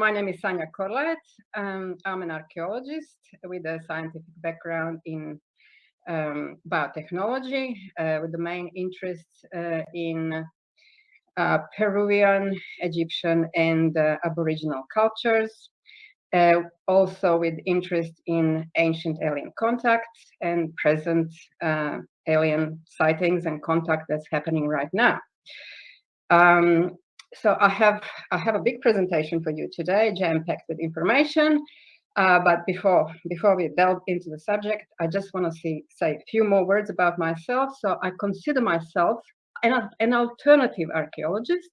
my name is Sanya Korlaet. I'm an archaeologist with a scientific background in biotechnology, with the main interests in Peruvian, Egyptian, and Aboriginal cultures. Also with interest in ancient alien contacts and present alien sightings and contact that's happening right now. So I have a big presentation for you today, jam-packed with information. But before we delve into the subject, I just want to say a few more words about myself. So I consider myself an alternative archaeologist,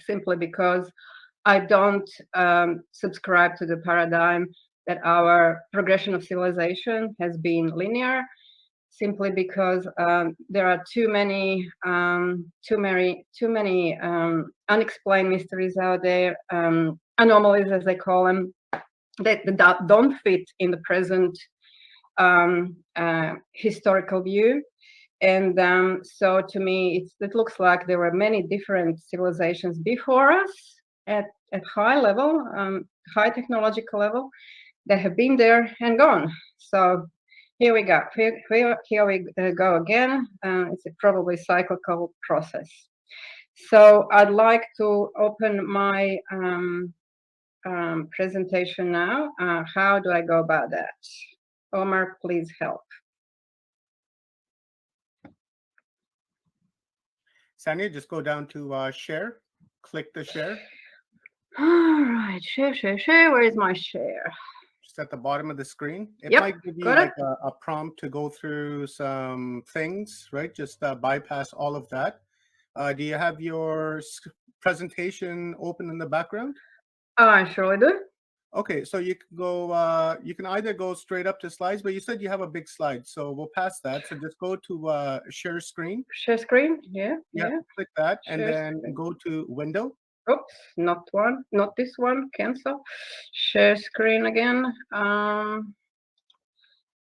simply because I don't subscribe to the paradigm that our progression of civilization has been linear, simply because there are too many unexplained mysteries out there, anomalies as they call them, that don't fit in the present historical view. And so to me, it looks like there were many different civilizations before us at high level, high technological level, that have been there and gone. So here we go. Here we go again. It's a probably cyclical process. So I'd like to open my presentation now. How do I go about that? Omar, please help. Sanya, just go down to share. Click the share. All right, share. Where is my share? Just at the bottom of the screen. It Yep, might give you like a prompt to go through some things, right? Just bypass all of that. Do you have your presentation open in the background? I surely do. Okay, so you can go. You can either go straight up to slides, but you said you have a big slide, so we'll pass that. So just go to share screen. Share screen. Yeah. Click that, and Share then screen. go to window. Oops, not this one. Cancel. Share screen again.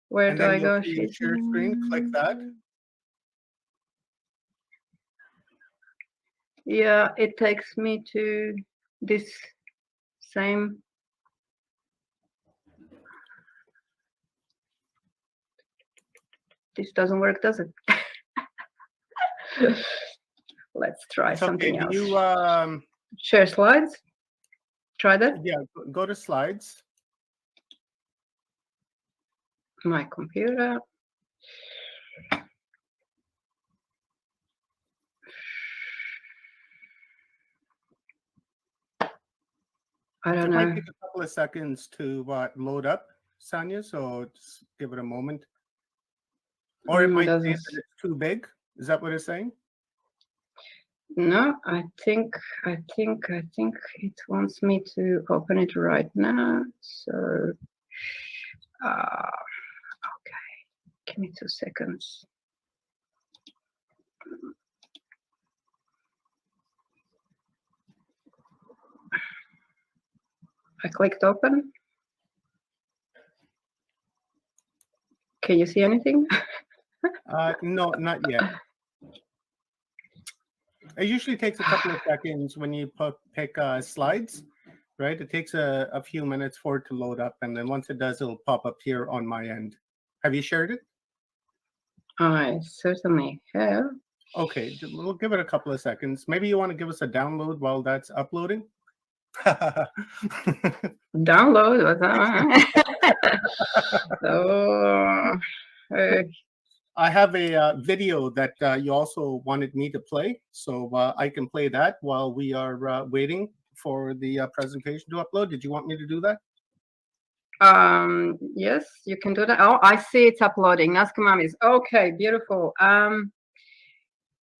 Where And do then I go? Share screen. Click that. Yeah, it takes me to this same. This doesn't work, does it? Let's try something else. Do you share slides? Try that? Yeah, go to slides. My computer. I don't know. It might take a couple of seconds to load up, Sanya, so just give it a moment. Or it might say that it's too big. Is that what it's saying? No, I think it wants me to open it right now. So, okay, give me 2 seconds. I clicked open. Can you see anything? No, not yet. It usually takes a couple of seconds when you pick slides, right? It takes a few minutes for it to load up, and then once it does, it'll pop up here on my end. Have you shared it? I certainly have. Okay, we'll give it a couple of seconds. Maybe you want to give us a download while that's uploading? Download? Oh, I have a video that you also wanted me to play, so I can play that while we are waiting for the presentation to upload. Did you want me to do that? Yes, you can do that. Oh, I see it's uploading. Nazca Mummies. Okay, beautiful.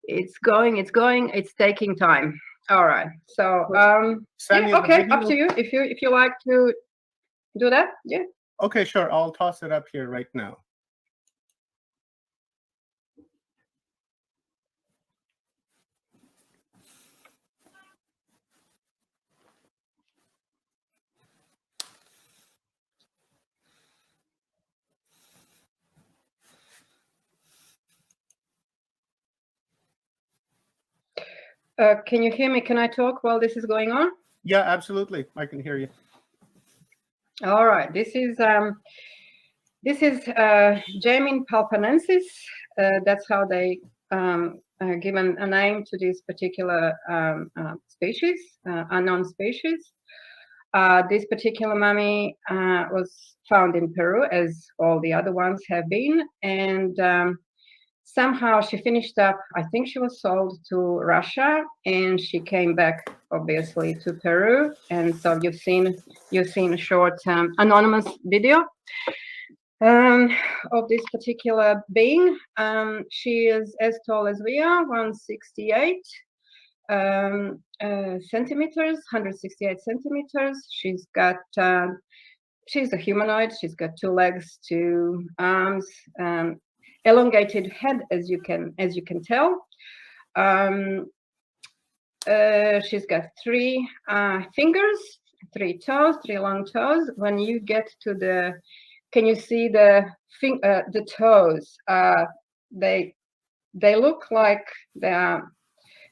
It's going. It's taking time. All right. So, Sanya, okay, up to you. If you like to do that, yeah. Okay, sure. I'll toss it up here right now. Can you hear me? Can I talk while this is going on? Yeah, absolutely. I can hear you. All right. This is Jamin palpanensis. That's how they given a name to this particular species, unknown species. This particular mummy was found in Peru, as all the other ones have been, and somehow she finished up. I think she was sold to Russia, and she came back, obviously, to Peru. And so you've seen a short anonymous video of this particular being. She is as tall as we are, 168 centimeters, 168 centimeters. She's a humanoid. She's got 2 legs, 2 arms, elongated head, as you can tell. She's got 3 fingers, 3 toes, 3 long toes. When you get to can you see the toes? They look like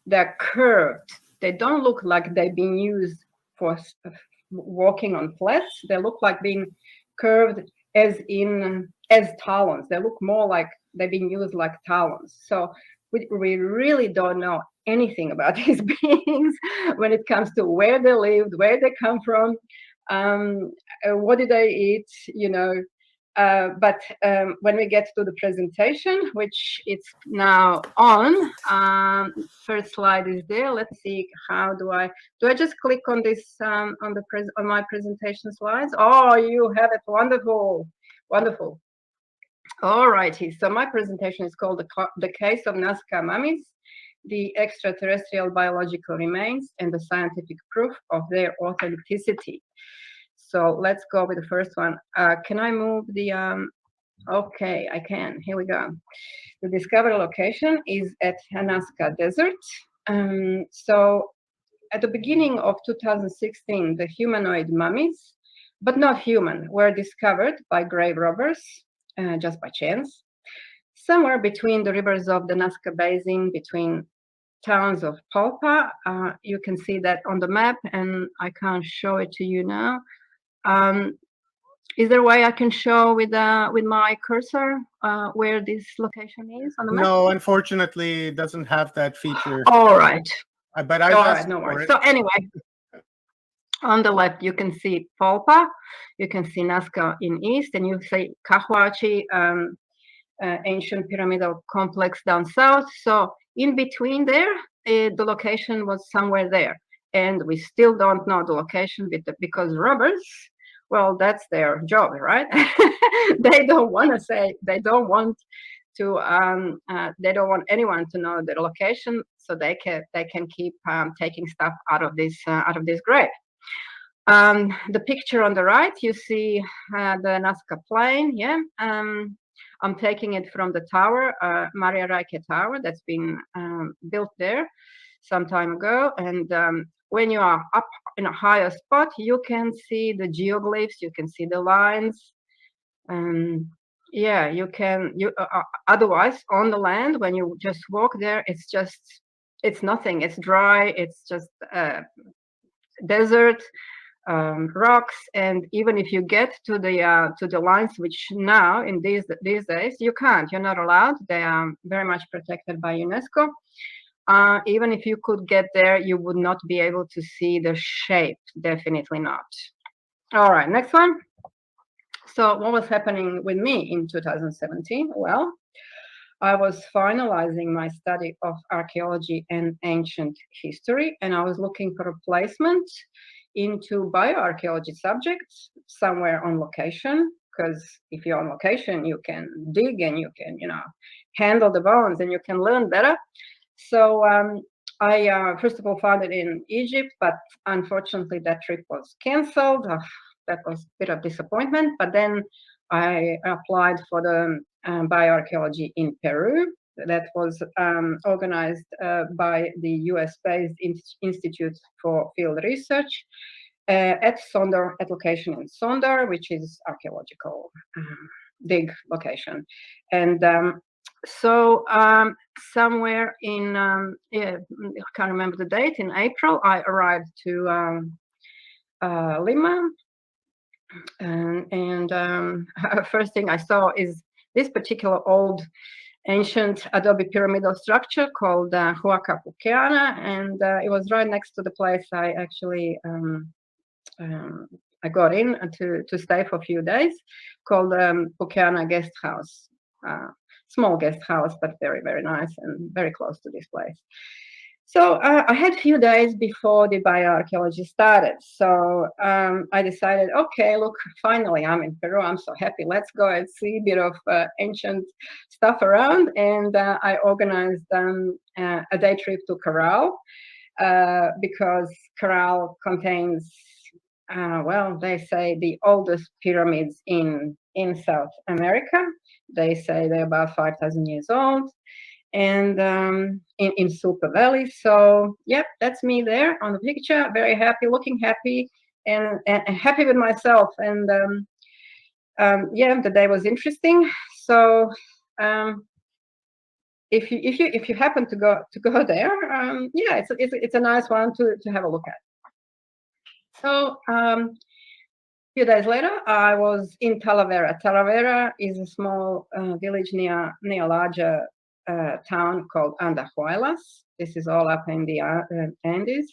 they're curved. They don't look like they've been used for walking on flats. They look like being curved as talons. They look more like they've been used like talons. So we really don't know anything about these beings when it comes to where they lived, where they come from, what did they eat, but when we get to the presentation, which it's now on, first slide is there. Let's see, how do I just click on this on my presentation slides? Oh, you have it. Wonderful. All righty. So my presentation is called the Case of Nazca Mummies, the Extraterrestrial Biological Remains and the Scientific Proof of Their Authenticity. So let's go with the first one. Can I move the, okay, I can. Here we go. The discovery location is at Nazca Desert. So at the beginning of 2016, the humanoid mummies, but not human, were discovered by grave robbers, just by chance, somewhere between the rivers of the Nazca Basin, between towns of Palpa. You can see that on the map, and I can't show it to you now. Is there a way I can show with my cursor where this location is on the map? No, unfortunately, it doesn't have that feature. All right. But I've asked no for worries. it. So anyway, on the left you can see Palpa, you can see Nazca in east, and you see Cahuachi, ancient pyramidal complex down south. So in between there, the location was somewhere there, and we still don't know the location because robbers, well, that's their job, right? They don't want to say, they don't want anyone to know the location, so they can keep taking stuff out of this grave. The picture on the right, you see the Nazca Plain. Yeah, I'm taking it from the tower, Maria Reike Tower, that's been built there some time ago. And when you are up in a higher spot, you can see the geoglyphs, you can see the lines. Yeah, you can. Otherwise, on the land, when you just walk there, it's nothing. It's dry. It's just desert. Rocks, and even if you get to the lines, which now in these days you can't, you're not allowed. They are very much protected by UNESCO. Even if you could get there, you would not be able to see the shape. Definitely not. All right, next one. So what was happening with me in 2017? Well, I was finalizing my study of archaeology and ancient history, and I was looking for a placement into bioarchaeology subjects somewhere on location, because if you're on location, you can dig and you can, handle the bones and you can learn better. So I first of all found it in Egypt, but unfortunately that trip was canceled. That was a bit of disappointment. But then I applied for the bioarchaeology in Peru. That was organized by the US-based Institute for Field Research at Sondor, at location in Sondor, which is archaeological dig location. And so somewhere in, I can't remember the date, in April, I arrived to Lima. And first thing I saw is this particular old ancient adobe pyramidal structure called Huaca Pukeana, and it was right next to the place I actually I got in to stay for a few days, called Pukeana Guest House. Small guest house, but very, very nice and very close to this place. So I had a few days before the bioarchaeology started. So I decided, okay, look, finally I'm in Peru. I'm so happy. Let's go and see a bit of ancient stuff around. And I organized a day trip to Corral because Corral contains, well, they say the oldest pyramids in South America. They say they're about 5,000 years old. And in Super Valley. So, yep, that's me there on the picture. Very happy, looking happy, and happy with myself. And yeah, the day was interesting. So, if you happen to go there, yeah, it's a nice one to have a look at. So, a few days later, I was in Talavera. Talavera is a small village near a larger town called Andahuaylas. This is all up in the Andes.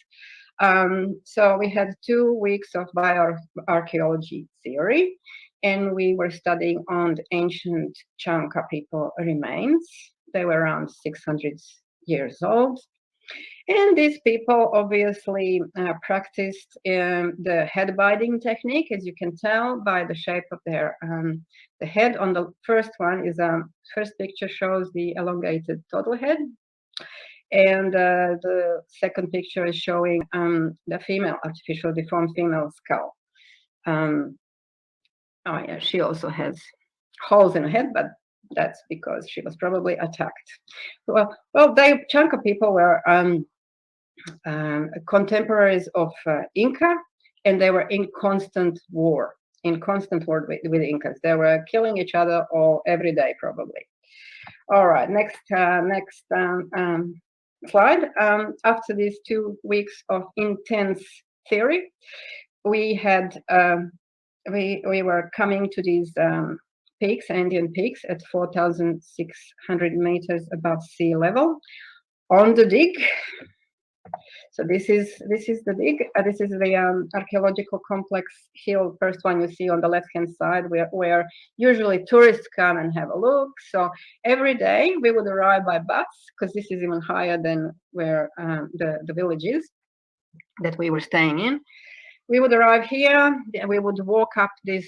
So we had 2 weeks of bioarchaeology theory, and we were studying on the ancient Chanca people remains. They were around 600 years old. And these people obviously practiced the head biting technique, as you can tell by the shape of their the head. On the first one is first picture shows the elongated total head, and the second picture is showing the female artificial deformed female skull. Oh yeah, she also has holes in her head, but that's because she was probably attacked. Well, they Chanca people were contemporaries of Inca, and they were in constant war with Incas. They were killing each other every day, probably. All right, next slide. After these 2 weeks of intense theory, we had we were coming to these peaks, Andean peaks, at 4,600 meters above sea level on the dig. So this is the dig. This is the archaeological complex hill. First one you see on the left-hand side, where usually tourists come and have a look. So every day we would arrive by bus, because this is even higher than where the village is that we were staying in. We would arrive here, and we would walk up this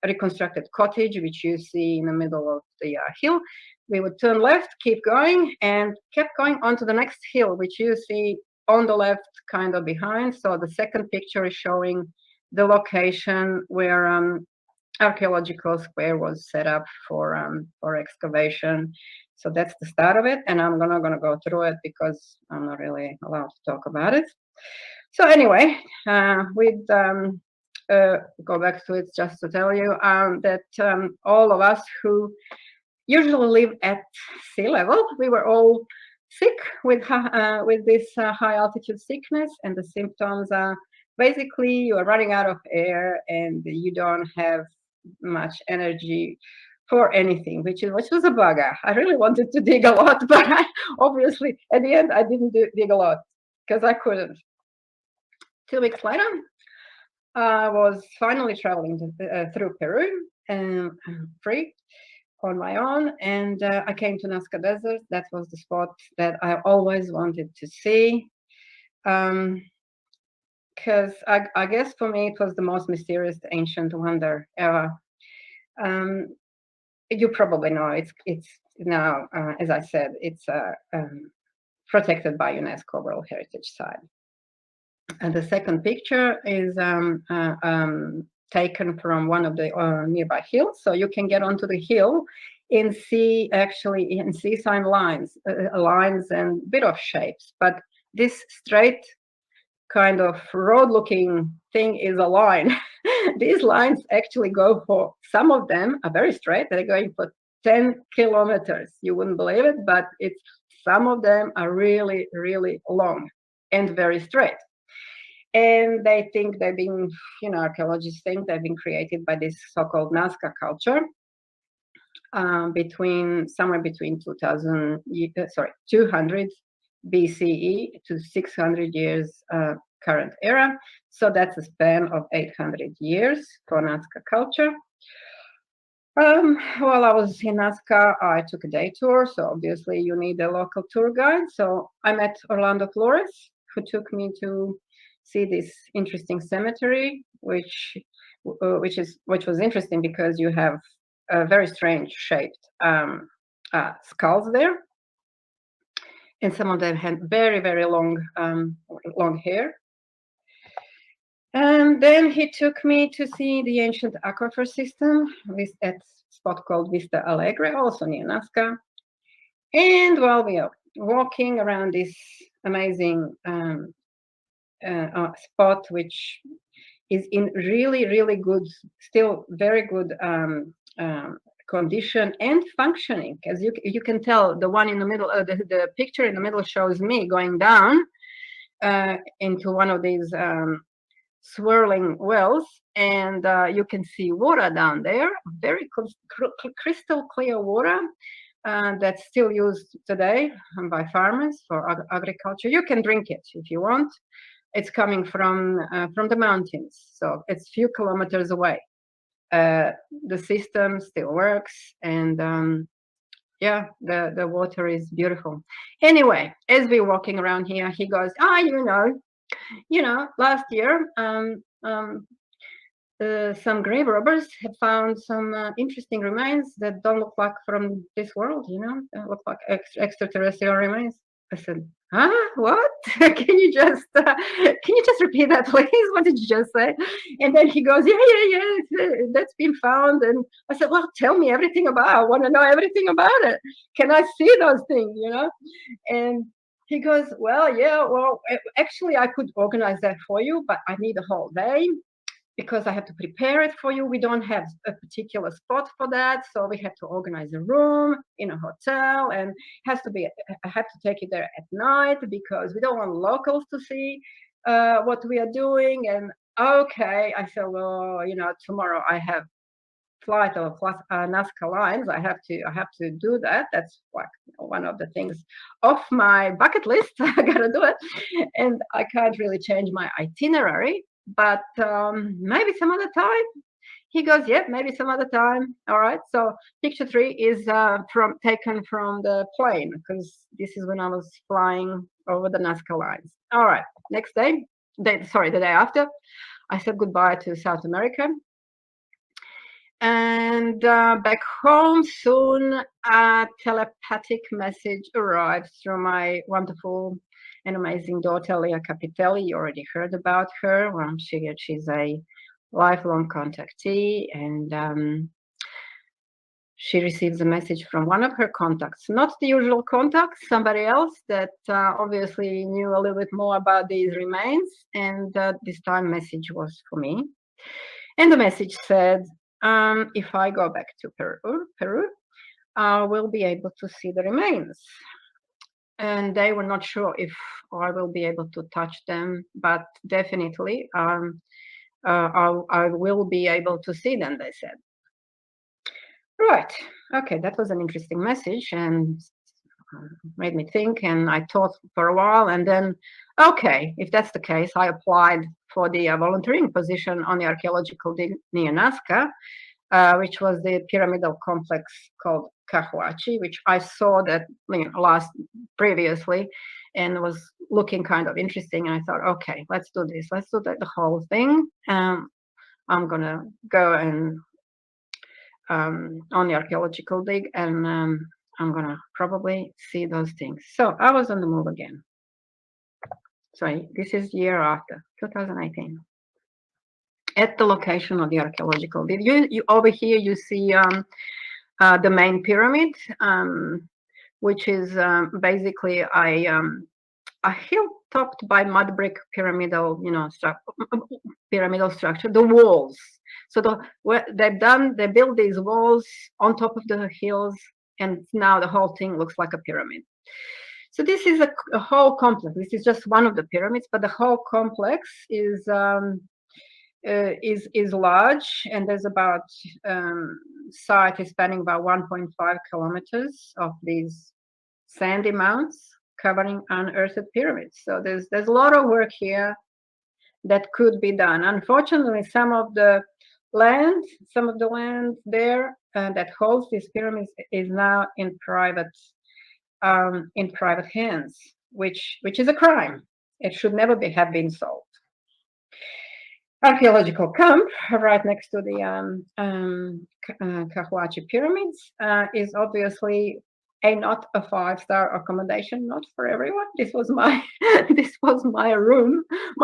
reconstructed cottage, which you see in the middle of the hill. We would turn left, keep going, and kept going onto the next hill, which you see on the left, kind of behind. So the second picture is showing the location where archaeological square was set up for excavation. So that's the start of it, and I'm not gonna go through it because I'm not really allowed to talk about it. So anyway, we'd go back to it just to tell you that all of us who usually live at sea level, we were all sick with this high altitude sickness, and the symptoms are basically you are running out of air and you don't have much energy for anything, which was a bugger. I really wanted to dig a lot, but obviously at the end I didn't dig a lot because I couldn't. 2 weeks later, I was finally traveling through Peru and free on my own, and I came to Nazca Desert. That was the spot that I always wanted to see, because I guess for me it was the most mysterious ancient wonder ever. You probably know it's now, as I said, it's protected by UNESCO World Heritage Site. And the second picture is taken from one of the nearby hills. So you can get onto the hill and see sign lines and bit of shapes. But this straight kind of road-looking thing is a line. These lines actually go for, some of them are very straight. They're going for 10 kilometers. You wouldn't believe it, but some of them are really, really long and very straight. And they think they've been, archaeologists think they've been created by this so-called Nazca culture, somewhere between 200 BCE to 600 years current era. So that's a span of 800 years for Nazca culture. While I was in Nazca, I took a day tour. So obviously you need a local tour guide. So I met Orlando Flores, who took me to see this interesting cemetery, which was interesting because you have very strange shaped skulls there, and some of them had very, very long hair. And then he took me to see the ancient aquifer system at a spot called Vista Alegre, also near Nazca. And while we are walking around this amazing spot, which is in really, really good, still very good condition and functioning. As you can tell, the one in the middle, the picture in the middle shows me going down into one of these swirling wells, and you can see water down there, very crystal clear water that's still used today by farmers for agriculture. You can drink it if you want. It's coming from the mountains, so it's a few kilometers away. The system still works, and yeah, the water is beautiful. Anyway, as we're walking around here, he goes, last year some grave robbers have found some interesting remains that don't look like from this world, look like extraterrestrial remains. I said, huh? What? Can you just repeat that, please? What did you just say? And then he goes, yeah, that's been found. And I said, well, tell me everything about it. I want to know everything about it. Can I see those things, And he goes, actually, I could organize that for you, but I need a whole day because I have to prepare it for you. We don't have a particular spot for that, so we have to organize a room in a hotel, and I have to take you there at night because we don't want locals to see what we are doing. And okay, I said, well, tomorrow I have flight of Nazca lines. I have to do that. That's like one of the things off my bucket list. I gotta do it, and I can't really change my itinerary. But maybe some other time. He goes, yeah, maybe some other time. All right. So picture 3 is taken from the plane, because this is when I was flying over the Nazca lines. All right. Next day, the day after, I said goodbye to South America. And back home soon, a telepathic message arrived through my wonderful and amazing daughter, Leah Capitelli. You already heard about her. Well, she's a lifelong contactee, and she receives a message from one of her contacts, not the usual contact, somebody else that obviously knew a little bit more about these remains. And this time message was for me. And the message said, if I go back to Peru, I will be able to see the remains. And they were not sure if I will be able to touch them, but definitely I will be able to see them, they said. Right. Okay, that was an interesting message and made me think, and I thought for a while, and then, okay, if that's the case, I applied for the volunteering position on the archaeological dig near Nazca, which was the pyramidal complex called Cahuachi, which I saw that previously, and was looking kind of interesting. And I thought, okay, let's do this. Let's do the whole thing. I'm gonna go and on the archaeological dig, and I'm gonna probably see those things. So I was on the move again. So this is year after 2018. At the location of the archaeological dig, you over here you see the main pyramid, which is basically a hill topped by mud brick pyramidal, pyramidal structure. The walls. So they build these walls on top of the hills, and now the whole thing looks like a pyramid. So this is a whole complex. This is just one of the pyramids, but the whole complex is large, and there's about site is spanning about 1.5 kilometers of these sandy mounds covering unearthed pyramids. So there's a lot of work here that could be done. Unfortunately, some of the land there that holds these pyramids is now in private hands, which is a crime. It should never have been sold. Archaeological camp right next to the Kahuachi pyramids is obviously not a 5-star accommodation, not for everyone. This was my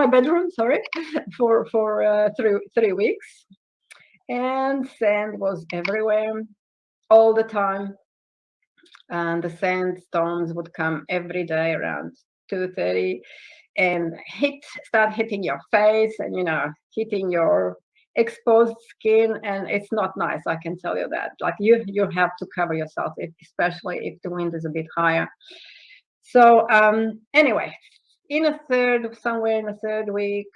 bedroom, sorry, for 3 weeks, and sand was everywhere all the time, and the sandstorms would come every day around 2:30 and start hitting your face and hitting your exposed skin, and it's not nice, I can tell you that. Like you have to cover yourself, especially if the wind is a bit higher. So anyway, somewhere in the third week,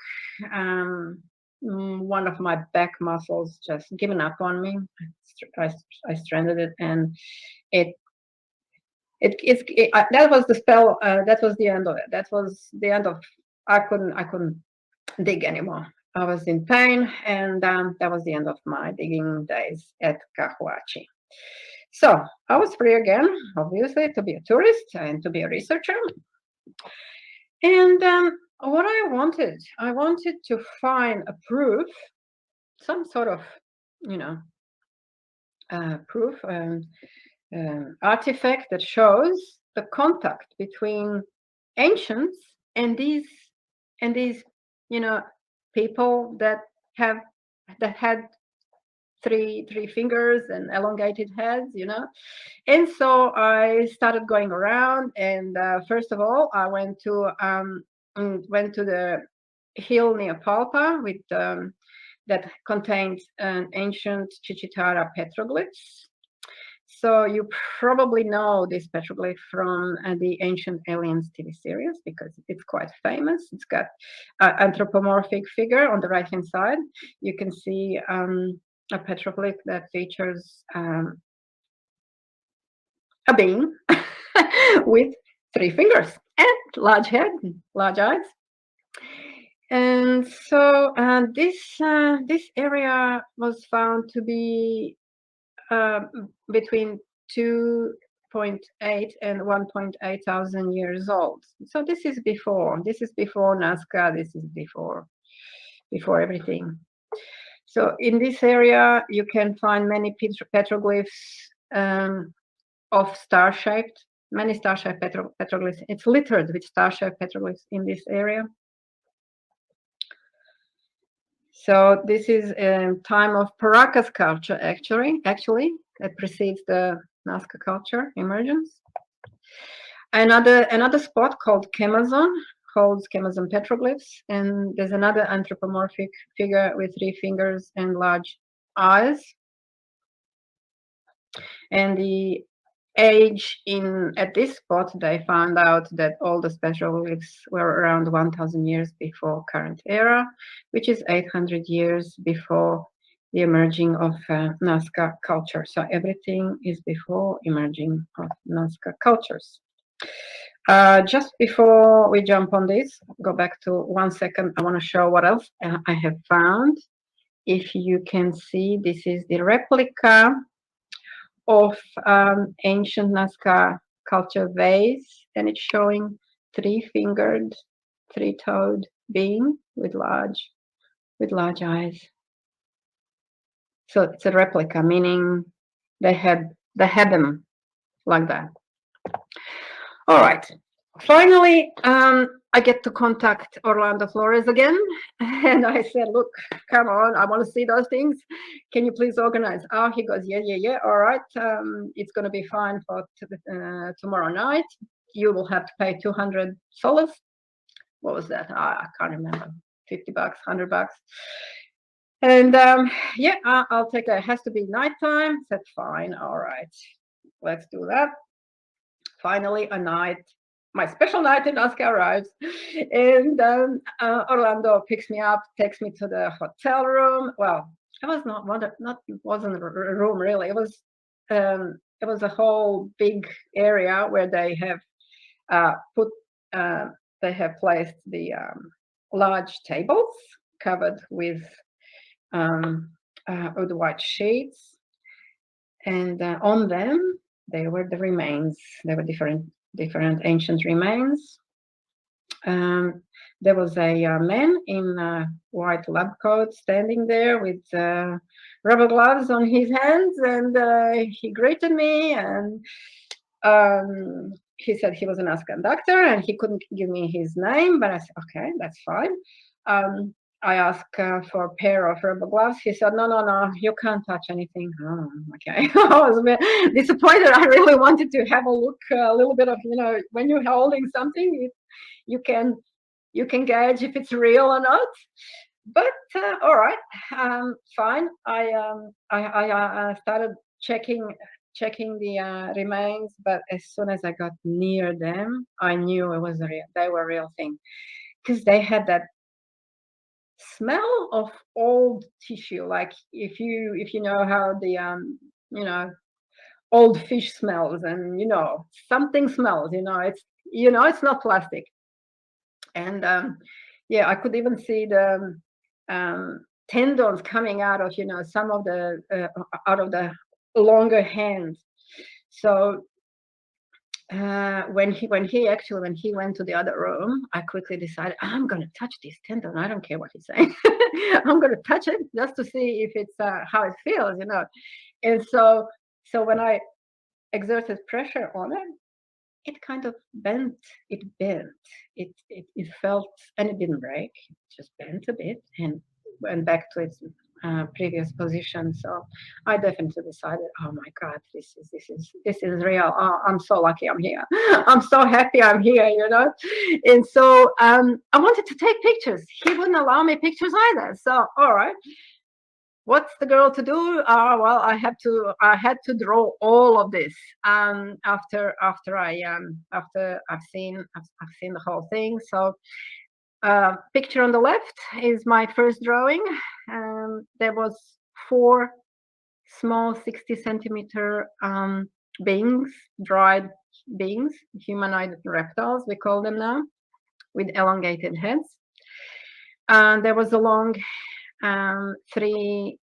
one of my back muscles just given up on me. I stranded it, and that was the spell. That was the end of it. That was the end of. I couldn't dig anymore. I was in pain, and that was the end of my digging days at Kahuachi. So I was free again, obviously, to be a tourist and to be a researcher. And what I wanted to find a proof, some sort of, proof, artifact that shows the contact between ancients and these people that had three fingers and elongated heads, and so I started going around, and first of all I went to the hill near Palpa with that contains an ancient Chichitara petroglyphs. So you probably know this petroglyph from the Ancient Aliens TV series because it's quite famous. It's got an anthropomorphic figure on the right-hand side. You can see a petroglyph that features a being with 3 fingers and large head, large eyes. And so this area was found to be between 2.8 and 1.8 thousand years old. So this is before Nazca. This is before everything. So in this area, you can find many petroglyphs of star-shaped, many star-shaped petroglyphs. It's littered with star-shaped petroglyphs in this area. So this is a time of Paracas culture, actually, that precedes the Nazca culture emergence. Another spot called Kemazon holds Kemazon petroglyphs, and there's another anthropomorphic figure with 3 fingers and large eyes. And the age at this spot, they found out that all the petroglyphs were around 1,000 years before current era, which is 800 years before the emerging of Nazca culture. So everything is before emerging of Nazca cultures. Just before we jump on this, go back to 1 second. I want to show what else I have found. If you can see, this is the replica of ancient Nazca culture vase, and it's showing 3-fingered, 3-toed being with large eyes. So it's a replica, meaning they had them like that. All right. Finally, I get to contact Orlando Flores again, and I said, "Look, come on, I want to see those things. Can you please organize?" Oh, he goes, "Yeah. All right, it's going to be fine for tomorrow night. You will have to pay 200 soles." What was that? I can't remember. $50, $100. And yeah, I'll take that. It has to be nighttime. I said, fine. All right, let's do that. Finally, a night my special night in Nazca arrives, and Orlando picks me up, takes me to the hotel room. Well, it was wasn't a room really. It was a whole big area where they have put they have placed the large tables covered with the white sheets, and on them there were the remains. There were different ancient remains. There was a man in a white lab coat standing there with rubber gloves on his hands, and he greeted me, and he said he was an Nazca conductor and he couldn't give me his name, but I said, okay, that's fine. I asked for a pair of rubber gloves. He said, no, you can't touch anything. Oh, okay. I was a bit disappointed. I really wanted to have a look, a little bit of, when you're holding something, you can gauge if it's real or not. But all right, fine. I started checking the remains, but as soon as I got near them, I knew it was real. They were a real thing, because they had that smell of old tissue. Like if you know how the old fish smells, and something smells. It's not plastic. And yeah, I could even see the tendons coming out of some of the out of the longer hands. So when he went to the other room, I quickly decided I'm going to touch this tendon. I don't care what he's saying. I'm going to touch it just to see if it's how it feels, And so when I exerted pressure on it, it kind of bent. It bent. It felt, and it didn't break. It just bent a bit and went back to its previous position. So I definitely decided, oh my God, this is real. Oh, I'm so lucky I'm here. I'm so happy I'm here, And so I wanted to take pictures. He wouldn't allow me pictures either. So all right. What's the girl to do? Well, I had to draw all of this after I've seen the whole thing. So picture on the left is my first drawing. There was 4 small 60-centimeter beings, dried beings, humanoid reptiles, we call them now, with elongated heads. There was a long 3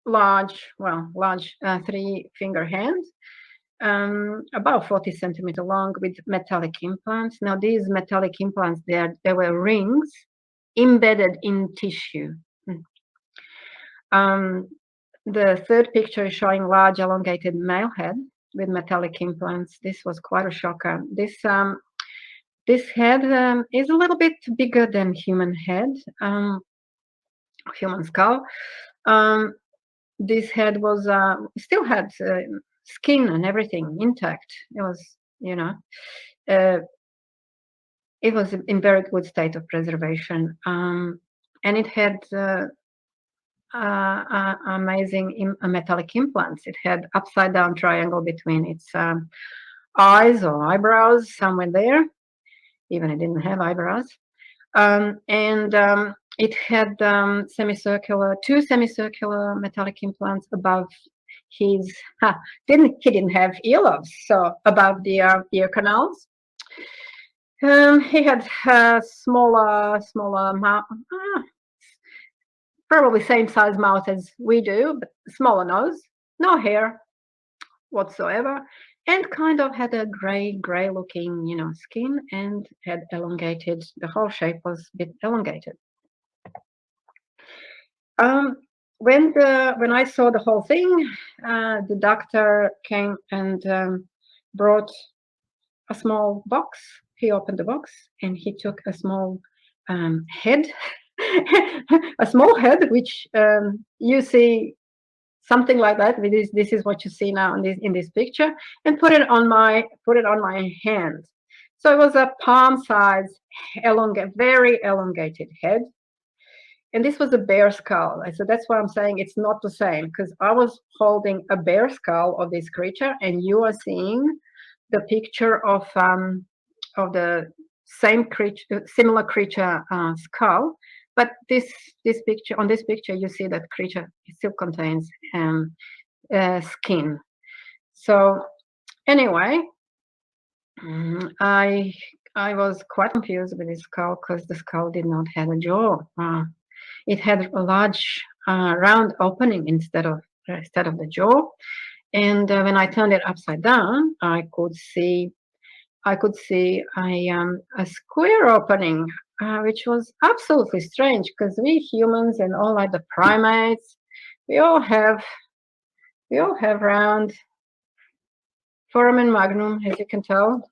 large 3-finger hands, about 40 centimeter long, with metallic implants. Now these metallic implants, they were rings embedded in tissue. The third picture is showing large elongated male head with metallic implants. This was quite a shocker. This head is a little bit bigger than human head, human skull. This head was still had skin and everything intact. It was, it was in very good state of preservation, and it had amazing metallic implants. It had upside down triangle between its eyes or eyebrows, somewhere there. Even it didn't have eyebrows, and it had 2 semicircular metallic implants above his. He didn't have earlobes, so above the ear canals. He had smaller mouth, probably same size mouth as we do, but smaller nose, no hair whatsoever, and kind of had a gray looking, skin, and had elongated. The whole shape was a bit elongated. When I saw the whole thing, the doctor came and brought a small box. He opened the box and he took a small head, a small head, which you see something like that. This is what you see now in this picture, and put it on my hand. So it was a palm-size, very elongated head. And this was a bear skull. So that's why I'm saying it's not the same, because I was holding a bear skull of this creature, and you are seeing the picture of same creature, similar creature skull, but this picture you see that creature still contains skin. So anyway, I was quite confused with this skull because the skull did not have a jaw. It had a large round opening instead of the jaw, and when I turned it upside down, I could see a square opening, which was absolutely strange because we humans and all like the primates, we all have round foramen magnum, as you can tell.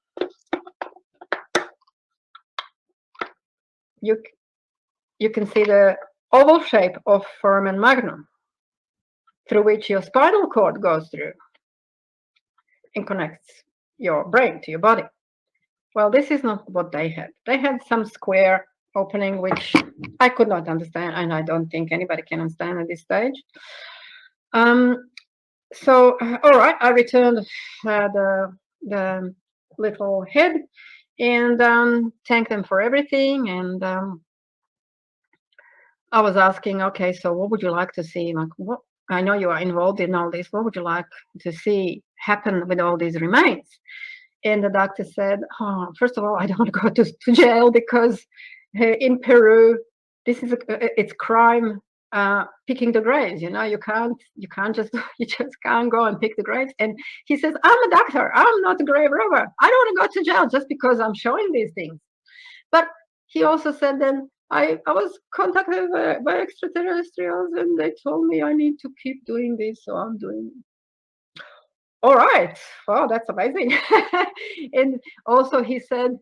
You can see the oval shape of foramen magnum through which your spinal cord goes through and connects your brain to your body. Well, this is not what they had. They had some square opening, which I could not understand, and I don't think anybody can understand at this stage. So, all right, I returned the little head and thanked them for everything. And I was asking, okay, so what would you like to see? Like, what? I know you are involved in all this. What would you like to see happen with all these remains? And the doctor said, oh, first of all, I don't want to go to jail because in Peru, it's crime picking the graves. You know, you just can't go and pick the graves. And he says, I'm a doctor. I'm not a grave robber. I don't want to go to jail just because I'm showing these things. But he also said then, I was contacted by extraterrestrials and they told me I need to keep doing this, so I'm doing it. All right. Wow, that's amazing. And also he said,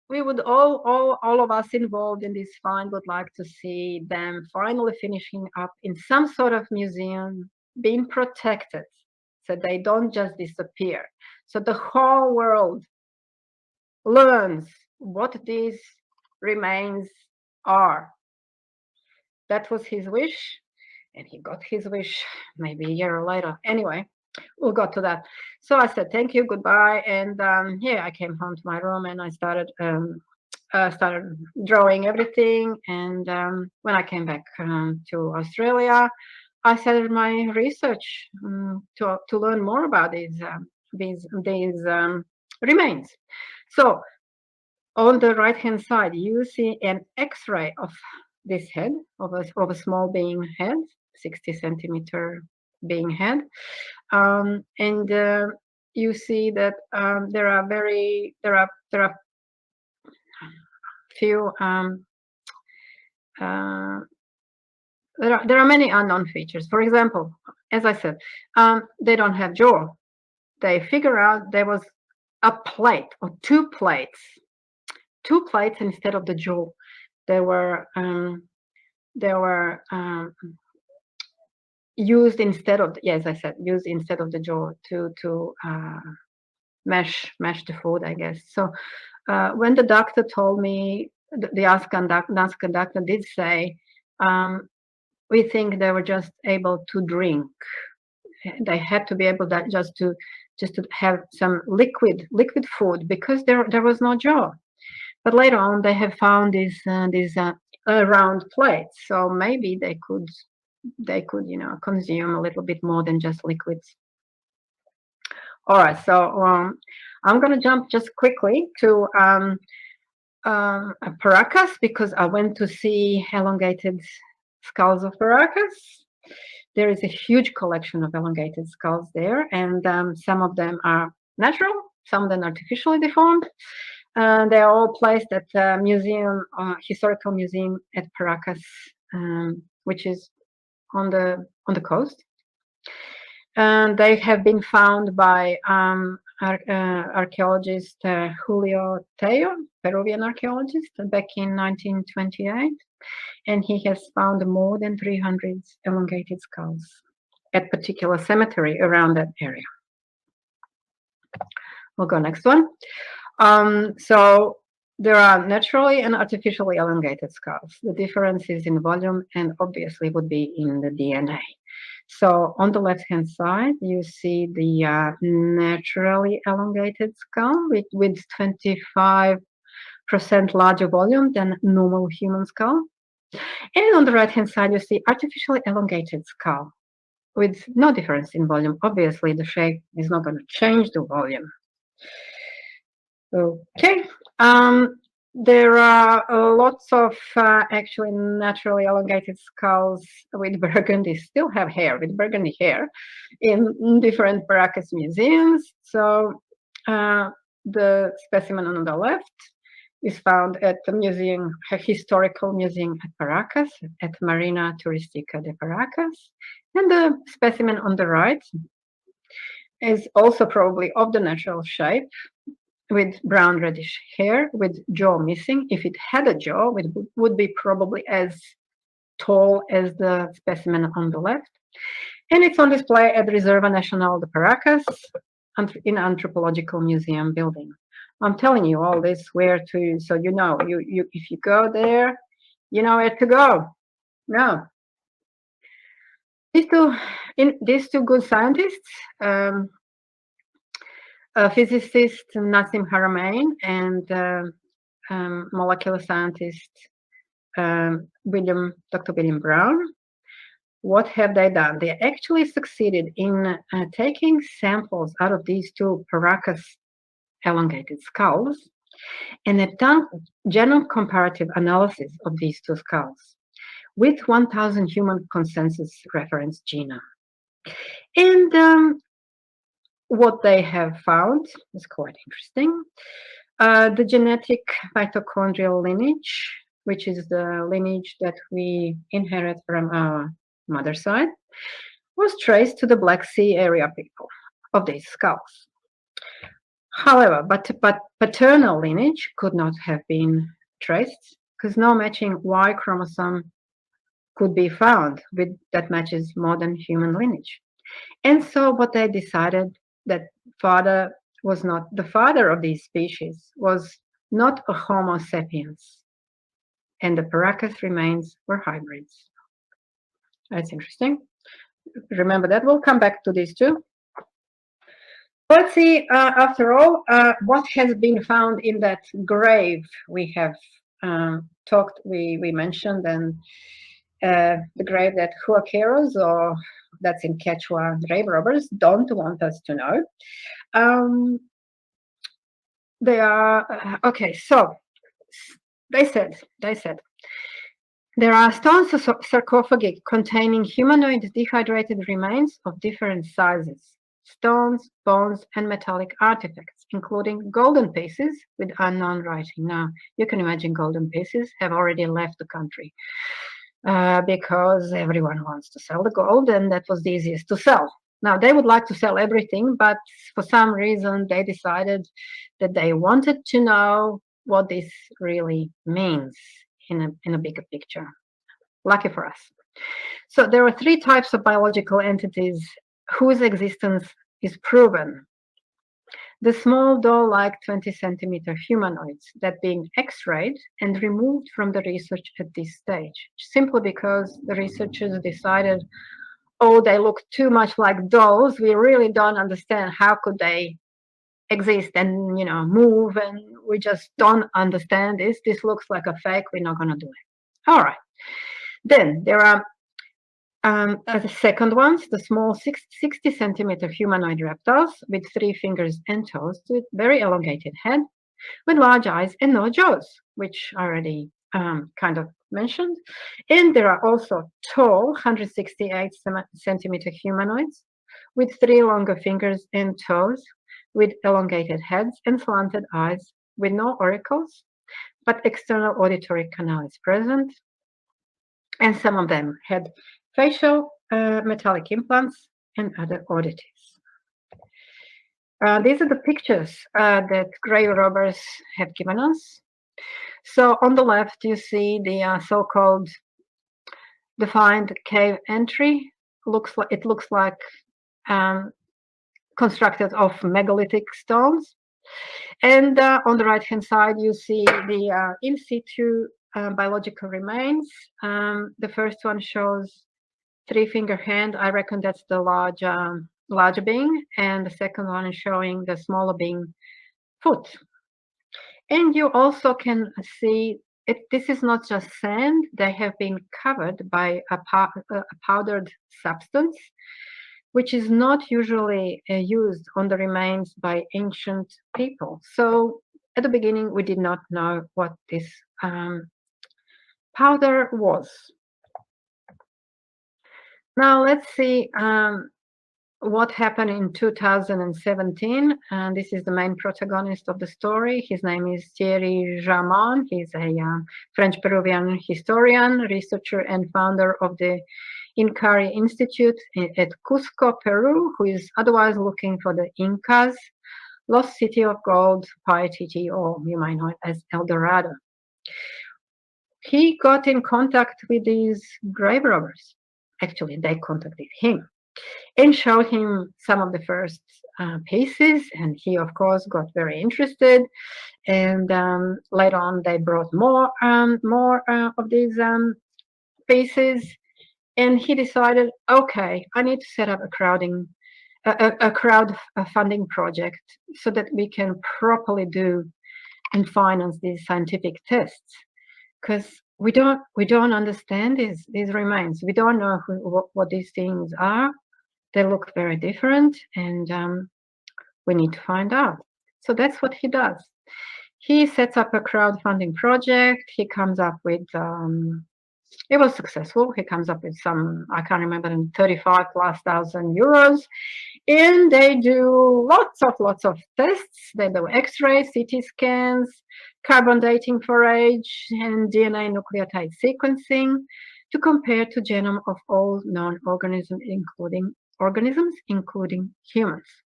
we would all of us involved in this find would like to see them finally finishing up in some sort of museum, being protected, so they don't just disappear. So the whole world learns what these remains are. That was his wish, and he got his wish maybe a year later. Anyway, we'll go to that. So I said thank you, goodbye, and yeah, I came home to my room and I started drawing everything. And when I came back to Australia, I started my research to learn more about these remains. So on the right hand side, you see an X-ray of this head, of a small being head, 60 centimeter being head, and you see that there are few there are many unknown features. For example, as I said, they don't have jaw. They figure out there was a plate or two plates instead of the jaw. They were used instead of, as I said, used instead of the jaw to mash the food, I guess. So when the doctor told me, the nazca doctor did say, we think they were just able to drink. They had to be able just to have some liquid food because there was no jaw. But later on, they have found these round plates, so maybe they could consume a little bit more than just liquids. All right, so I'm going to jump just quickly to Paracas because I went to see elongated skulls of Paracas. There is a huge collection of elongated skulls there, and some of them are natural, some of them artificially deformed. They are all placed at the historical museum at Paracas, which is on the coast. And they have been found by archeologist Julio Tello, Peruvian archaeologist, back in 1928. And he has found more than 300 elongated skulls at particular cemetery around that area. We'll go next one. So there are naturally and artificially elongated skulls. The difference is in volume and obviously would be in the DNA. So on the left-hand side, you see the naturally elongated skull with 25% larger volume than normal human skull. And on the right-hand side, you see artificially elongated skull with no difference in volume. Obviously, the shape is not going to change the volume. Okay. There are lots of actually naturally elongated skulls with burgundy, still have hair, with burgundy hair in different Paracas museums. So the specimen on the left is found at the museum, a historical museum at Paracas, at Marina Turística de Paracas. And the specimen on the right is also probably of the natural shape, with brown reddish hair, with jaw missing. If it had a jaw, it would be probably as tall as the specimen on the left. And it's on display at Reserva Nacional de Paracas in Anthropological Museum building. I'm telling you all this where to, so you know, if you go there, you know where to go. Now, these two good scientists, physicist Nassim Haramein and molecular scientist Dr. William Brown, what have they done? They actually succeeded in taking samples out of these two Paracas elongated skulls, and they've done genome comparative analysis of these two skulls with 1,000 human consensus reference genome. And what they have found is quite interesting. The genetic mitochondrial lineage, which is the lineage that we inherit from our mother side, was traced to the Black Sea area people of these skulls. However, but paternal lineage could not have been traced because no matching Y chromosome could be found that matches modern human lineage. And so what they decided, that father was not the father of these species, was not a Homo sapiens, and the Paracas remains were hybrids. That's interesting. Remember that. We'll come back to these two. Let's see, after all, what has been found in that grave we have we mentioned, and the grave that huaqueros, or that's in Quechua, grave robbers, don't want us to know. They are, okay, so they said, there are stone sarcophagi containing humanoid dehydrated remains of different sizes, stones, bones, and metallic artifacts, including golden pieces with unknown writing. Now, you can imagine golden pieces have already left the country because everyone wants to sell the gold, and that was the easiest to sell. Now, they would like to sell everything, but for some reason, they decided that they wanted to know what this really means in a bigger picture. Lucky for us. So there are three types of biological entities whose existence is proven. The small doll-like 20-centimeter humanoids that being x-rayed and removed from the research at this stage, simply because the researchers decided, oh, they look too much like dolls. We really don't understand how could they exist and, you know, move, and we just don't understand this. This looks like a fake. We're not going to do it. All right. Then there are the second ones, the small 60-centimeter humanoid reptiles with 3 fingers and toes, with very elongated head, with large eyes and no jaws, which I already kind of mentioned. And there are also tall 168-centimeter humanoids with 3 longer fingers and toes, with elongated heads and slanted eyes, with no auricles, but external auditory canal is present. And some of them had facial metallic implants and other oddities. These are the pictures that grave robbers have given us. So on the left, you see the so-called defined cave entry. It looks like constructed of megalithic stones. And on the right-hand side, you see the in situ biological remains. The first one shows three-finger hand, I reckon that's the larger being, and the second one is showing the smaller being foot. And you also can see this is not just sand, they have been covered by a powdered substance, which is not usually used on the remains by ancient people. So at the beginning, we did not know what this powder was. Now let's see what happened in 2017. And this is the main protagonist of the story. His name is Thierry Jamon. He's a French-Peruvian historian, researcher, and founder of the Incari Institute at Cusco, Peru, who is otherwise looking for the Incas, lost city of gold, Paititi, or you might know it as El Dorado. He got in contact with these grave robbers. Actually, they contacted him and showed him some of the first pieces, and he, of course, got very interested. And later on, they brought more of these pieces. And he decided, okay, I need to set up a crowdfunding project so that we can properly do and finance these scientific tests, because we don't understand these remains. We don't know what these things are. They look very different, and we need to find out. So that's what he does. He sets up a crowdfunding project. He comes up with it was successful. He comes up with some, I can't remember, 35,000+ euros. And they do lots of tests. They do X-rays, CT scans, carbon dating for age, and DNA nucleotide sequencing to compare to genome of all known organisms, including humans.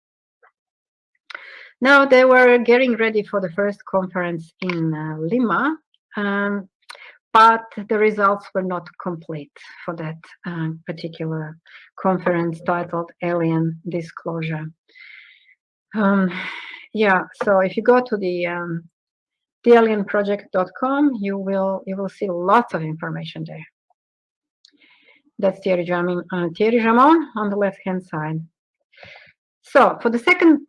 Now they were getting ready for the first conference in Lima. But the results were not complete for that particular conference titled Alien Disclosure. Yeah, so if you go to the alienproject.com, you will see lots of information there. That's Thierry Jamon on the left-hand side. So for the second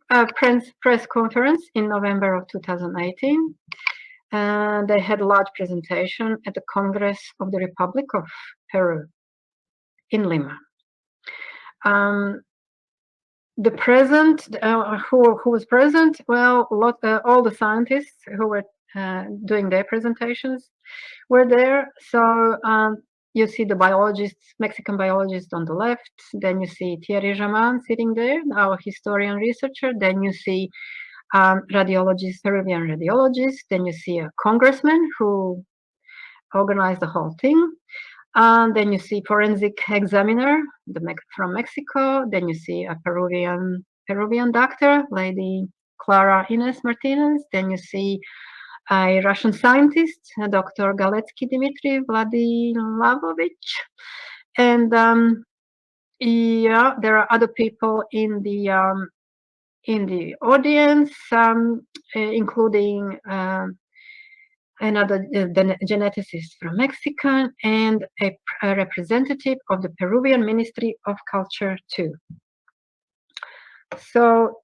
press conference in November of 2018, they had a large presentation at the Congress of the Republic of Peru in Lima. The present, who was present? Well, all the scientists who were doing their presentations were there. So you see the biologists, Mexican biologist on the left. Then you see Thierry Jamon sitting there, our historian researcher. Then you see radiologist, Peruvian radiologist. Then you see a congressman who organized the whole thing. Then you see forensic examiner from Mexico. Then you see a Peruvian doctor, Lady Clara Ines Martinez. Then you see a Russian scientist, Dr. Galetsky Dmitry Vladislavovich. And yeah, there are other people in the audience, including another geneticist from Mexico and a representative of the Peruvian Ministry of Culture too. So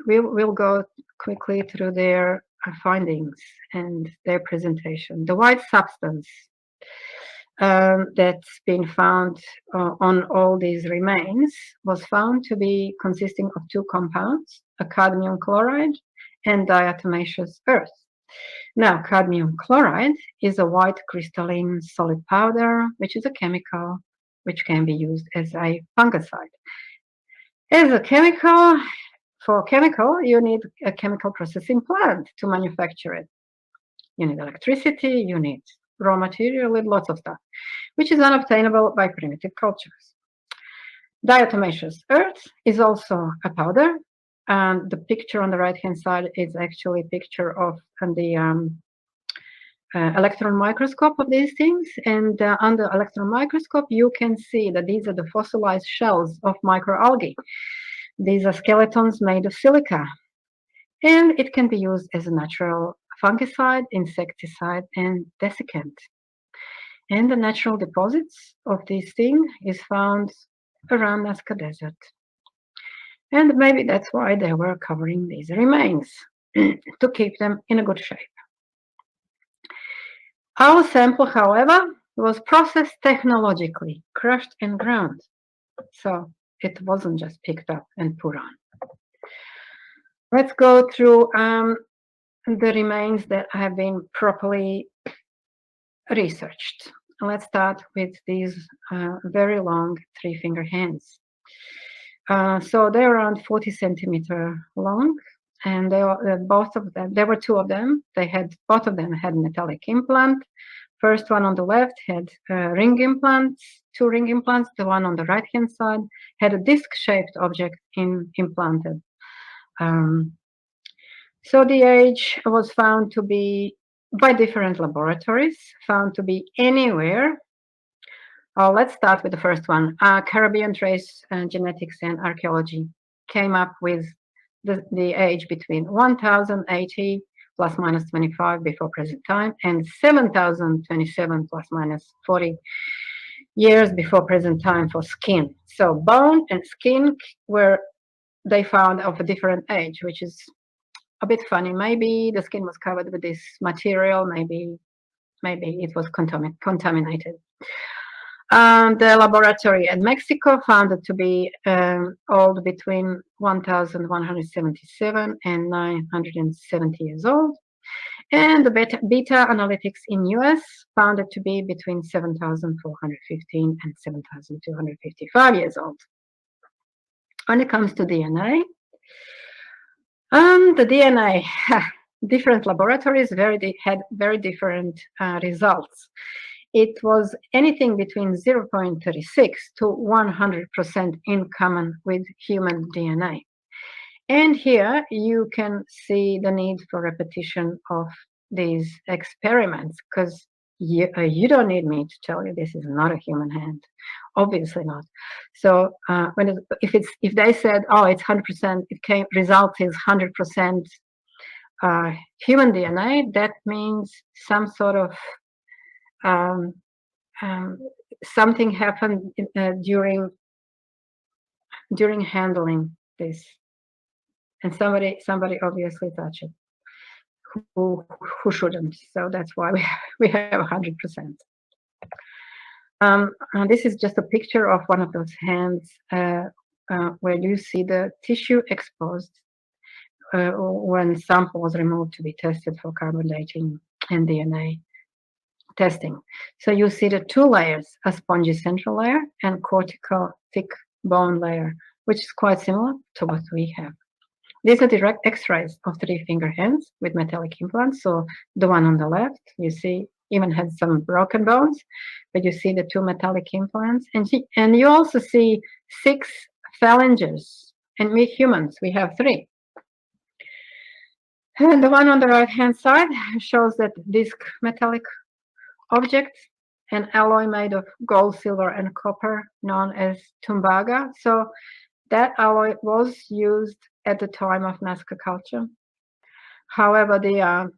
we'll go quickly through their findings and their presentation. The white substance that's been found on all these remains was found to be consisting of two compounds, a cadmium chloride and diatomaceous earth. Now, cadmium chloride is a white crystalline solid powder, which is a chemical which can be used as a fungicide. As a chemical, for chemical, you need a chemical processing plant to manufacture it. You need electricity, you need raw material, and lots of stuff, which is unobtainable by primitive cultures. Diatomaceous earth is also a powder, and the picture on the right-hand side is actually a picture of the electron microscope of these things. And under electron microscope, you can see that these are the fossilized shells of microalgae. These are skeletons made of silica, and it can be used as a natural fungicide, insecticide, and desiccant. And the natural deposits of this thing is found around Nazca Desert. And maybe that's why they were covering these remains, to keep them in a good shape. Our sample, however, was processed technologically, crushed and ground. So it wasn't just picked up and put on. Let's go through the remains that have been properly researched. Let's start with these very long three-finger hands. So they're around 40 centimeter long, and both of them. There were two of them. Both of them had metallic implant. First one on the left had ring implants, two ring implants. The one on the right-hand side had a disc-shaped object implanted. So the age was found to be, by different laboratories, found to be anywhere. Let's start with the first one. Caribbean Trace Genetics and Archaeology came up with the age between 1080 plus minus 25 before present time and 7027 plus minus 40 years before present time for skin. So bone and skin were they found of a different age, which is a bit funny. Maybe the skin was covered with this material. Maybe it was contaminated. The laboratory in Mexico found it to be old between 1177 and 970 years old. And the beta analytics in US found it to be between 7,415 and 7,255 years old. When it comes to DNA, the DNA, different laboratories had very different results. It was anything between 0.36 to 100% in common with human DNA. And here you can see the need for repetition of these experiments, because you don't need me to tell you this is not a human hand, obviously not. So if they said, oh, it's 100%, result is 100% human DNA, that means some sort of something happened during handling this, and somebody obviously touched it who shouldn't. So that's why we have 100%. And this is just a picture of one of those hands where you see the tissue exposed when sample was removed to be tested for carbon dating and DNA testing. So you see the two layers, a spongy central layer and cortical thick bone layer, which is quite similar to what we have. These are direct x-rays of three-finger hands with metallic implants. So the one on the left, you see, even had some broken bones, but you see the two metallic implants. And you also see 6 phalanges. And we humans, we have 3. And the one on the right-hand side shows that disc metallic object, an alloy made of gold, silver, and copper known as tumbaga. So that alloy was used at the time of Nazca culture. However, the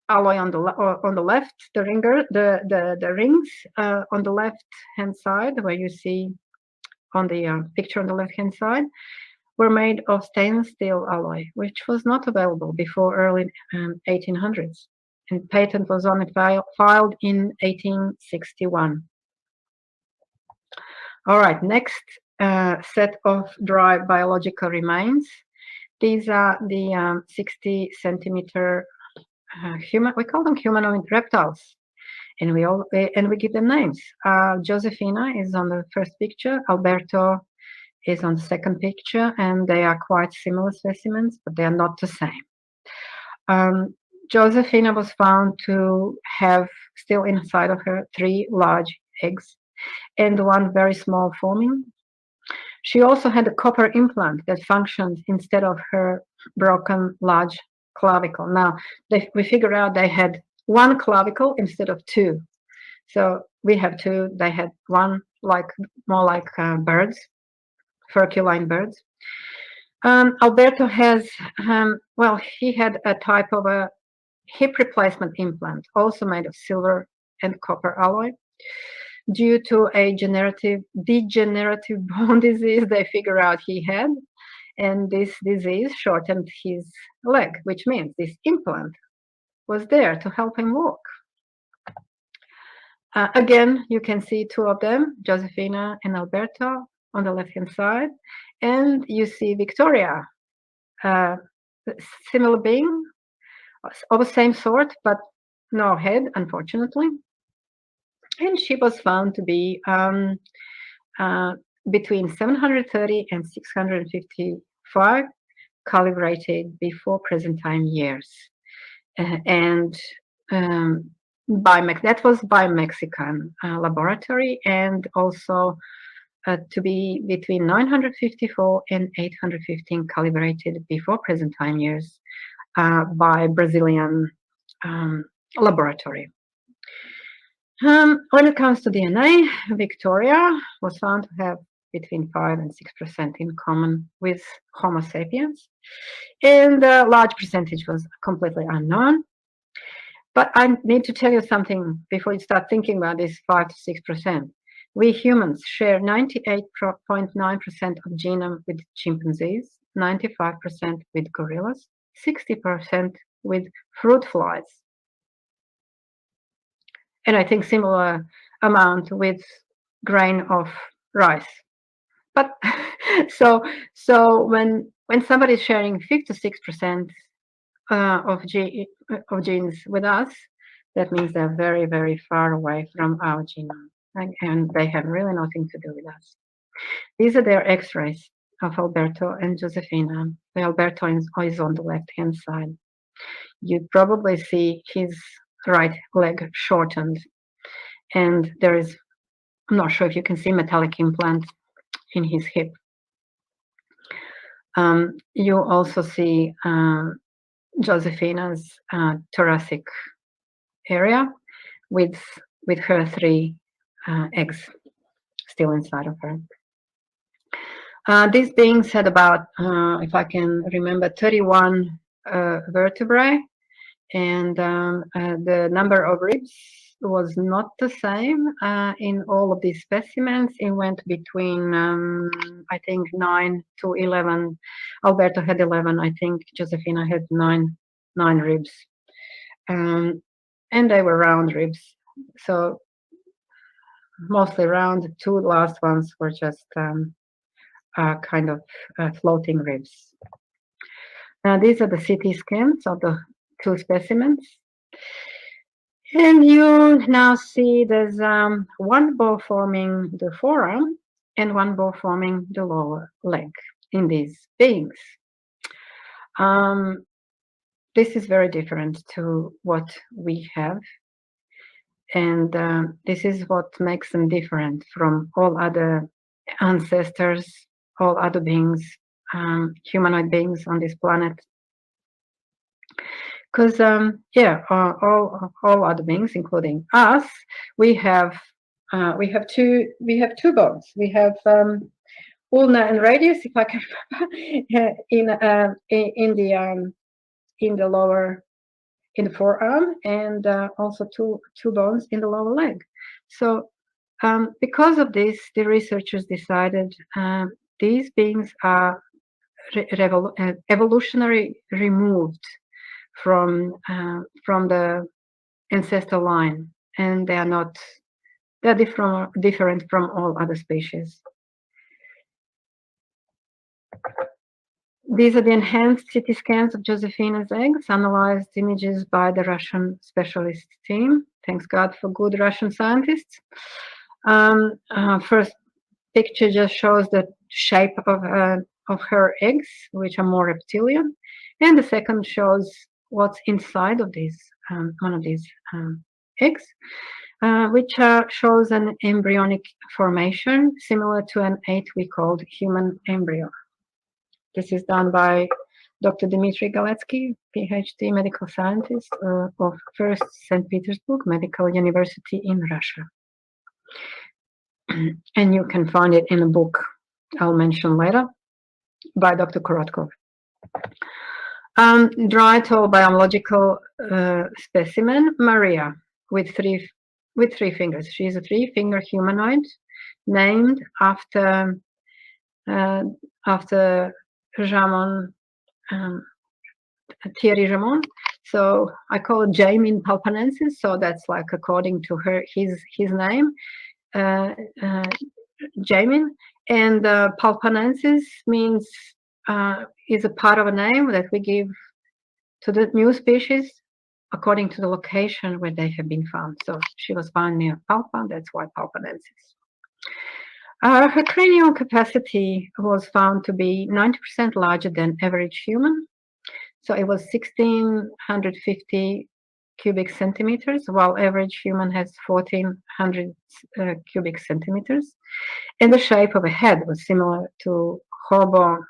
alloy on the left, the rings on the left-hand side, where you see on the picture on the left-hand side, were made of stainless steel alloy, which was not available before early 1800s. And patent was only filed in 1861. All right, next set of dry biological remains. These are the 60 centimeter we call them humanoid reptiles, and we give them names. Josefina is on the first picture. Alberto is on the second picture, and they are quite similar specimens, but they are not the same. Josefina was found to have still inside of her 3 large eggs and 1 very small forming. She also had a copper implant that functioned instead of her broken large clavicle. Now, we figured out they had 1 clavicle instead of 2. So we have 2, they had 1, more like birds, furculine birds. Alberto has, he had a type of a hip replacement implant, also made of silver and copper alloy. Due to a degenerative bone disease they figure out he had, and this disease shortened his leg, which means this implant was there to help him walk. Again, you can see two of them, Josefina and Alberto, on the left-hand side, and you see Victoria, similar being, of the same sort, but no head, unfortunately. And she was found to be between 730 and 655 calibrated before present time years. And that was by Mexican laboratory, and also to be between 954 and 815 calibrated before present time years by Brazilian laboratory. When it comes to DNA, Victoria was found to have between 5 and 6% in common with Homo sapiens, and a large percentage was completely unknown. But I need to tell you something before you start thinking about this 5 to 6%. We humans share 98.9% of genome with chimpanzees, 95% with gorillas, 60% with fruit flies, and I think similar amount with grain of rice. But so when somebody is sharing 56% of genes with us, that means they're very, very far away from our genome, and they have really nothing to do with us. These are their X-rays of Alberto and Josefina. The Alberto is on the left-hand side. You probably see his right leg shortened, and there is, I'm not sure if you can see, metallic implant in his hip. You also see Josefina's thoracic area with her 3 eggs still inside of her. These beings had about, if I can remember, 31 vertebrae, and the number of ribs was not the same in all of these specimens. It went between, I think, 9 to 11. Alberto had 11. I think Josefina had 9 ribs, and they were round ribs. So mostly round. 2 last ones were just kind of floating ribs. Now these are the CT scans of the 2 specimens. And you now see there's one bow forming the forearm and one bow forming the lower leg in these beings. This is very different to what we have, and this is what makes them different from all other ancestors, all other beings, humanoid beings on this planet. Because all other beings, including us, we have two bones. We have ulna and radius, if I can remember, in the forearm, and also two bones in the lower leg. So because of this, the researchers decided these beings are evolutionary removed from the ancestor line, and they're different from all other species. These are the enhanced CT scans of Josefina's eggs, analyzed images by the Russian specialist team. Thanks God for good Russian scientists. First picture just shows the shape of her eggs, which are more reptilian, and the second shows what's inside of these one of these eggs, which shows an embryonic formation similar to an 8-week-old human embryo. This is done by Dr. Dmitry Galetsky, PhD medical scientist of First St. Petersburg Medical University in Russia. And you can find it in a book I'll mention later by Dr. Korotkov. Dry toe biological specimen, Maria, with 3 with 3 fingers. She is a 3-finger humanoid named after Jamon, Thierry Jamon. So I call it Jamin Palpanensis. So that's like according to his name, Jamin. And Palpanensis means is a part of a name that we give to the new species according to the location where they have been found. So she was found near Palpa. That's why Palpanensis. Her cranial capacity was found to be 90% larger than average human. So it was 1,650 cubic centimeters, while average human has 1,400 cubic centimeters. And the shape of a head was similar to Homo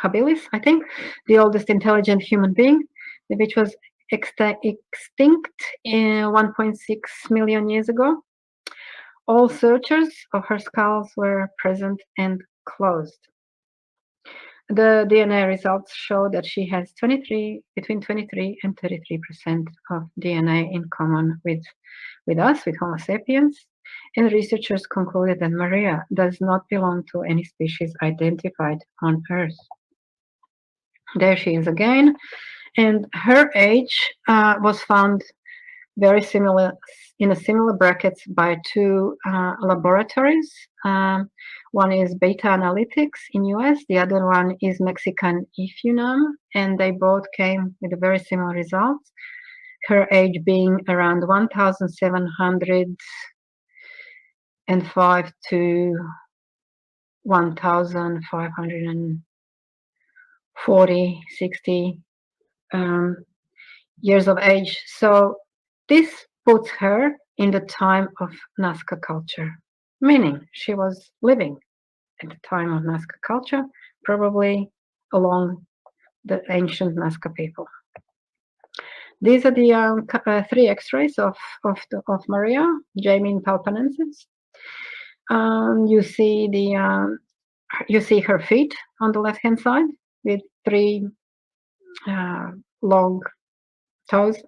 habilis, I think, the oldest intelligent human being, which was extinct in 1.6 million years ago. All sutures of her skulls were present and closed. The DNA results show that she has between 23 and 33% of DNA in common with us, with Homo sapiens. And researchers concluded that Maria does not belong to any species identified on Earth. There she is again, and her age was found very similar, in a similar brackets by 2 laboratories. One is Beta Analytics in US, the other one is Mexican IFUNAM, and they both came with a very similar results. Her age being around 1,705 to 1,540, 60 years of age. So this puts her in the time of Nazca culture, meaning she was living at the time of Nazca culture, probably along the ancient Nazca people. These are the 3 X-rays of Maria, Jamin Palpanensis. You see her feet on the left-hand side with 3 long toes,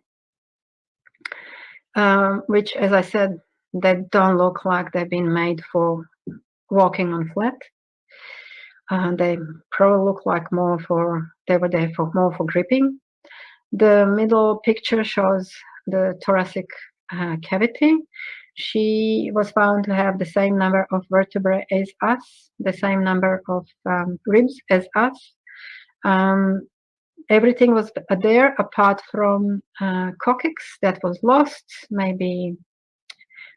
which, as I said, they don't look like they've been made for walking on flat. They probably look like they were there more for gripping. The middle picture shows the thoracic cavity. She was found to have the same number of vertebrae as us, the same number of ribs as us. Everything was there apart from coccyx that was lost. Maybe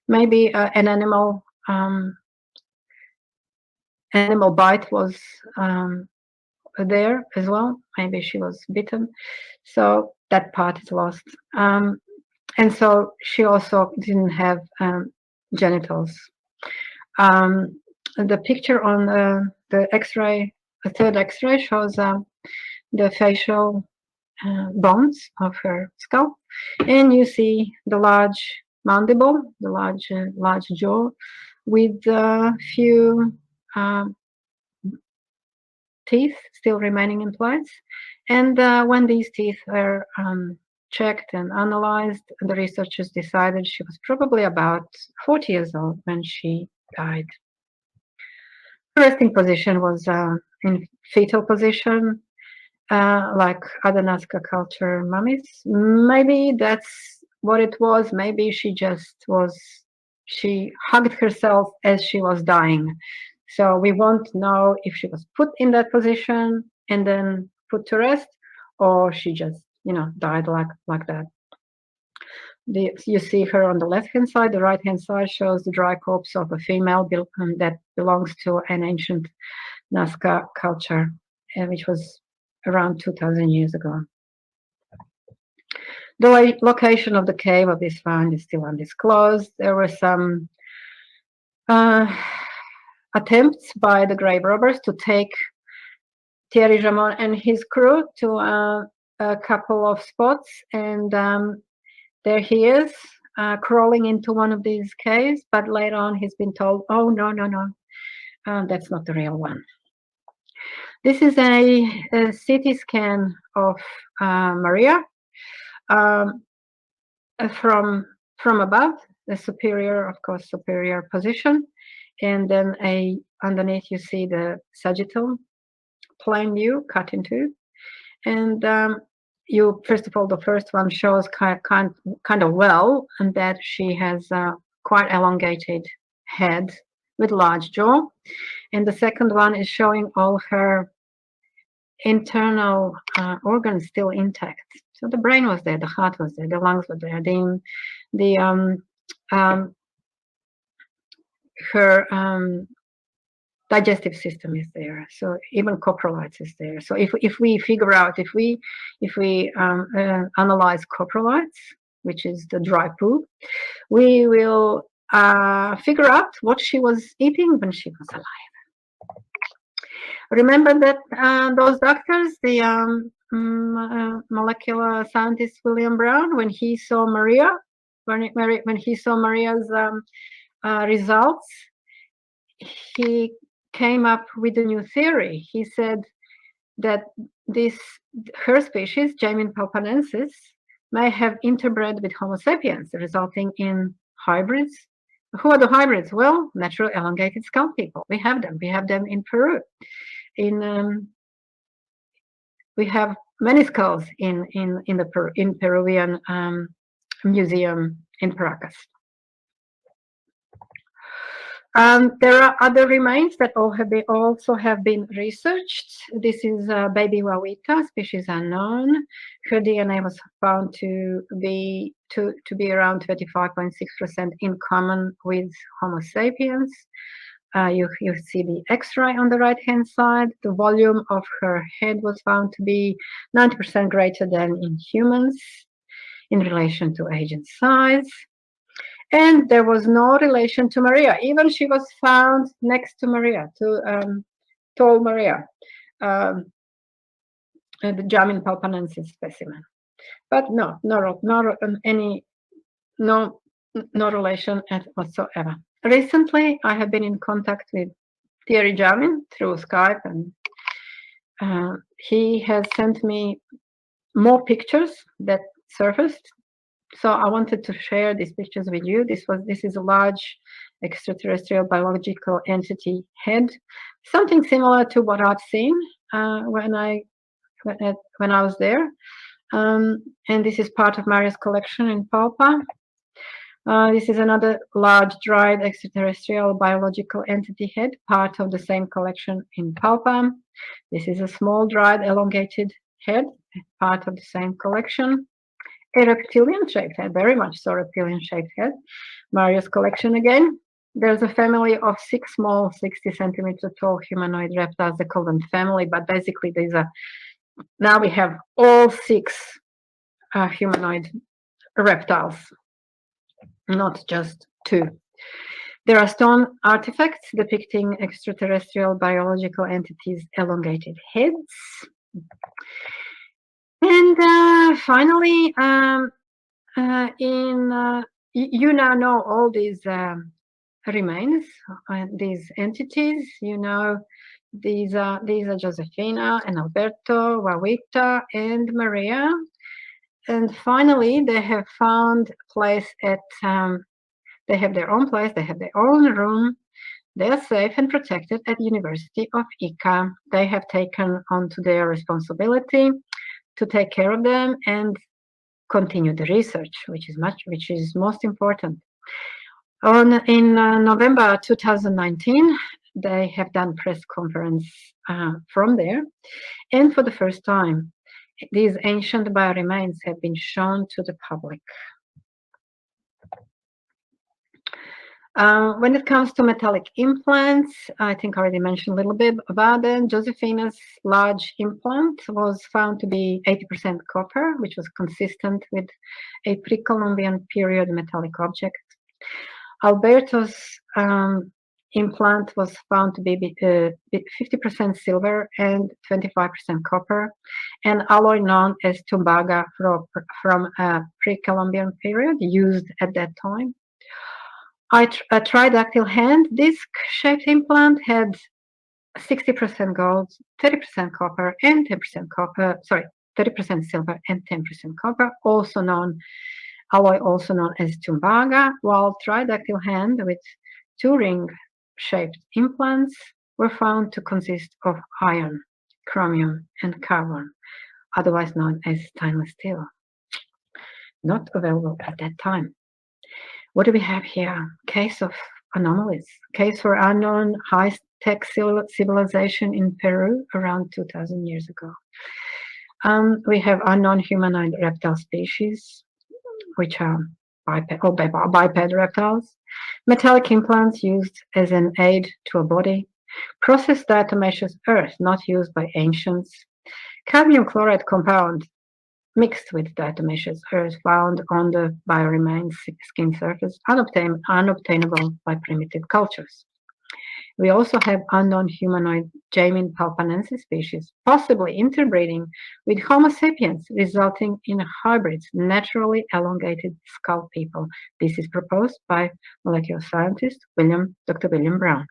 an animal bite was there as well. Maybe she was bitten, so that part is lost. And so she also didn't have genitals. The picture on the X-ray, the third X-ray, shows the facial bones of her skull, and you see the large mandible, the large jaw, with a few teeth still remaining in place. And when these teeth were checked and analyzed, the researchers decided she was probably about 40 years old when she died. The resting position was in fetal position, like other Nazca culture mummies. Maybe that's what it was. Maybe she hugged herself as she was dying. So we won't know if she was put in that position and then put to rest, or she just, died like that. You see her on the left-hand side. The right-hand side shows the dry corpse of a female that belongs to an ancient Nazca culture, which was around 2,000 years ago. The location of the cave of this find is still undisclosed. There were some attempts by the grave robbers to take Thierry Jamon and his crew to a couple of spots, and there he is crawling into one of these caves, but later on he's been told, oh, no, that's not the real one. This is a CT scan of Maria from from above, the superior, of course, superior position, and then underneath you see the sagittal plane view cut in two. And you, first of all, the first one shows kind of well, and that she has a quite elongated head with large jaw. And the second one is showing all her internal organs still intact. So the brain was there, the heart was there, the lungs were there, her digestive system is there. So even coprolites is there. So if we figure out, if we analyze coprolites, which is the dry poop, we will figure out what she was eating when she was alive. Remember that those doctors, the molecular scientist William Brown, when he saw Maria, when he saw Maria's results, he came up with a new theory. He said that her species, Jamin palpanensis, may have interbred with Homo sapiens, resulting in hybrids. Who are the hybrids? Well, natural elongated skull people. We have them. We have them in Peru. We have many skulls in Peruvian museum in Paracas. There are other remains that also have been researched. This is baby wawita, species unknown. Her DNA was found to be around 25.6% in common with Homo sapiens. You see the X-ray on the right-hand side. The volume of her head was found to be 90% greater than in humans in relation to age and size. And there was no relation to Maria. Even she was found next to Maria, to tall Maria, the Jamin palpanensis specimen. But no relation whatsoever. Recently, I have been in contact with Thierry Jamin through Skype, and he has sent me more pictures that surfaced. So I wanted to share these pictures with you. This is a large extraterrestrial biological entity head, something similar to what I've seen when I was there. And this is part of Maria's collection in Palpa. This is another large dried extraterrestrial biological entity head, part of the same collection in Palpa. This is a small dried elongated head, part of the same collection. A reptilian-shaped head, very much so reptilian-shaped head. Maria's collection again. There's a family of 6 small, 60 centimeter tall humanoid reptiles. They call them family, but basically now we have all 6 humanoid reptiles, not just 2. There are stone artifacts depicting extraterrestrial biological entities' elongated heads. And finally, you now know all these remains, these entities. You know, these are Josefina and Alberto, Wawita, and Maria. And finally, they have found a place at. They have their own place. They have their own room. They are safe and protected at University of Ica. They have taken onto their responsibility to take care of them and continue the research, which is most important. In November 2019, they have done press conference from there, and for the first time, these ancient bioremains have been shown to the public. When it comes to metallic implants, I think I already mentioned a little bit about them. Josefina's large implant was found to be 80% copper, which was consistent with a pre-Columbian period metallic object. Alberto's implant was found to be 50% silver and 25% copper, an alloy known as tumbaga from a pre-Columbian period used at that time. A tridactyl hand disc-shaped implant had 60% gold, 30% copper, and 10% copper. Sorry, 30% silver and 10% copper, also known alloy also known as tumbaga, while tridactyl hand with two ring-shaped implants were found to consist of iron, chromium, and carbon, otherwise known as stainless steel, not available at that time. What do we have here? Case of anomalies. Case for unknown high-tech civilization in Peru around 2,000 years ago. We have unknown humanoid reptile species, which are biped reptiles. Metallic implants used as an aid to a body. Processed diatomaceous earth not used by ancients. Cadmium chloride compound mixed with diatomaceous earth found on the bioremains skin surface, unobtainable by primitive cultures. We also have unknown humanoid Jamin palpanensis species, possibly interbreeding with Homo sapiens, resulting in hybrids, naturally elongated skull people. This is proposed by molecular scientist Dr. William Brown.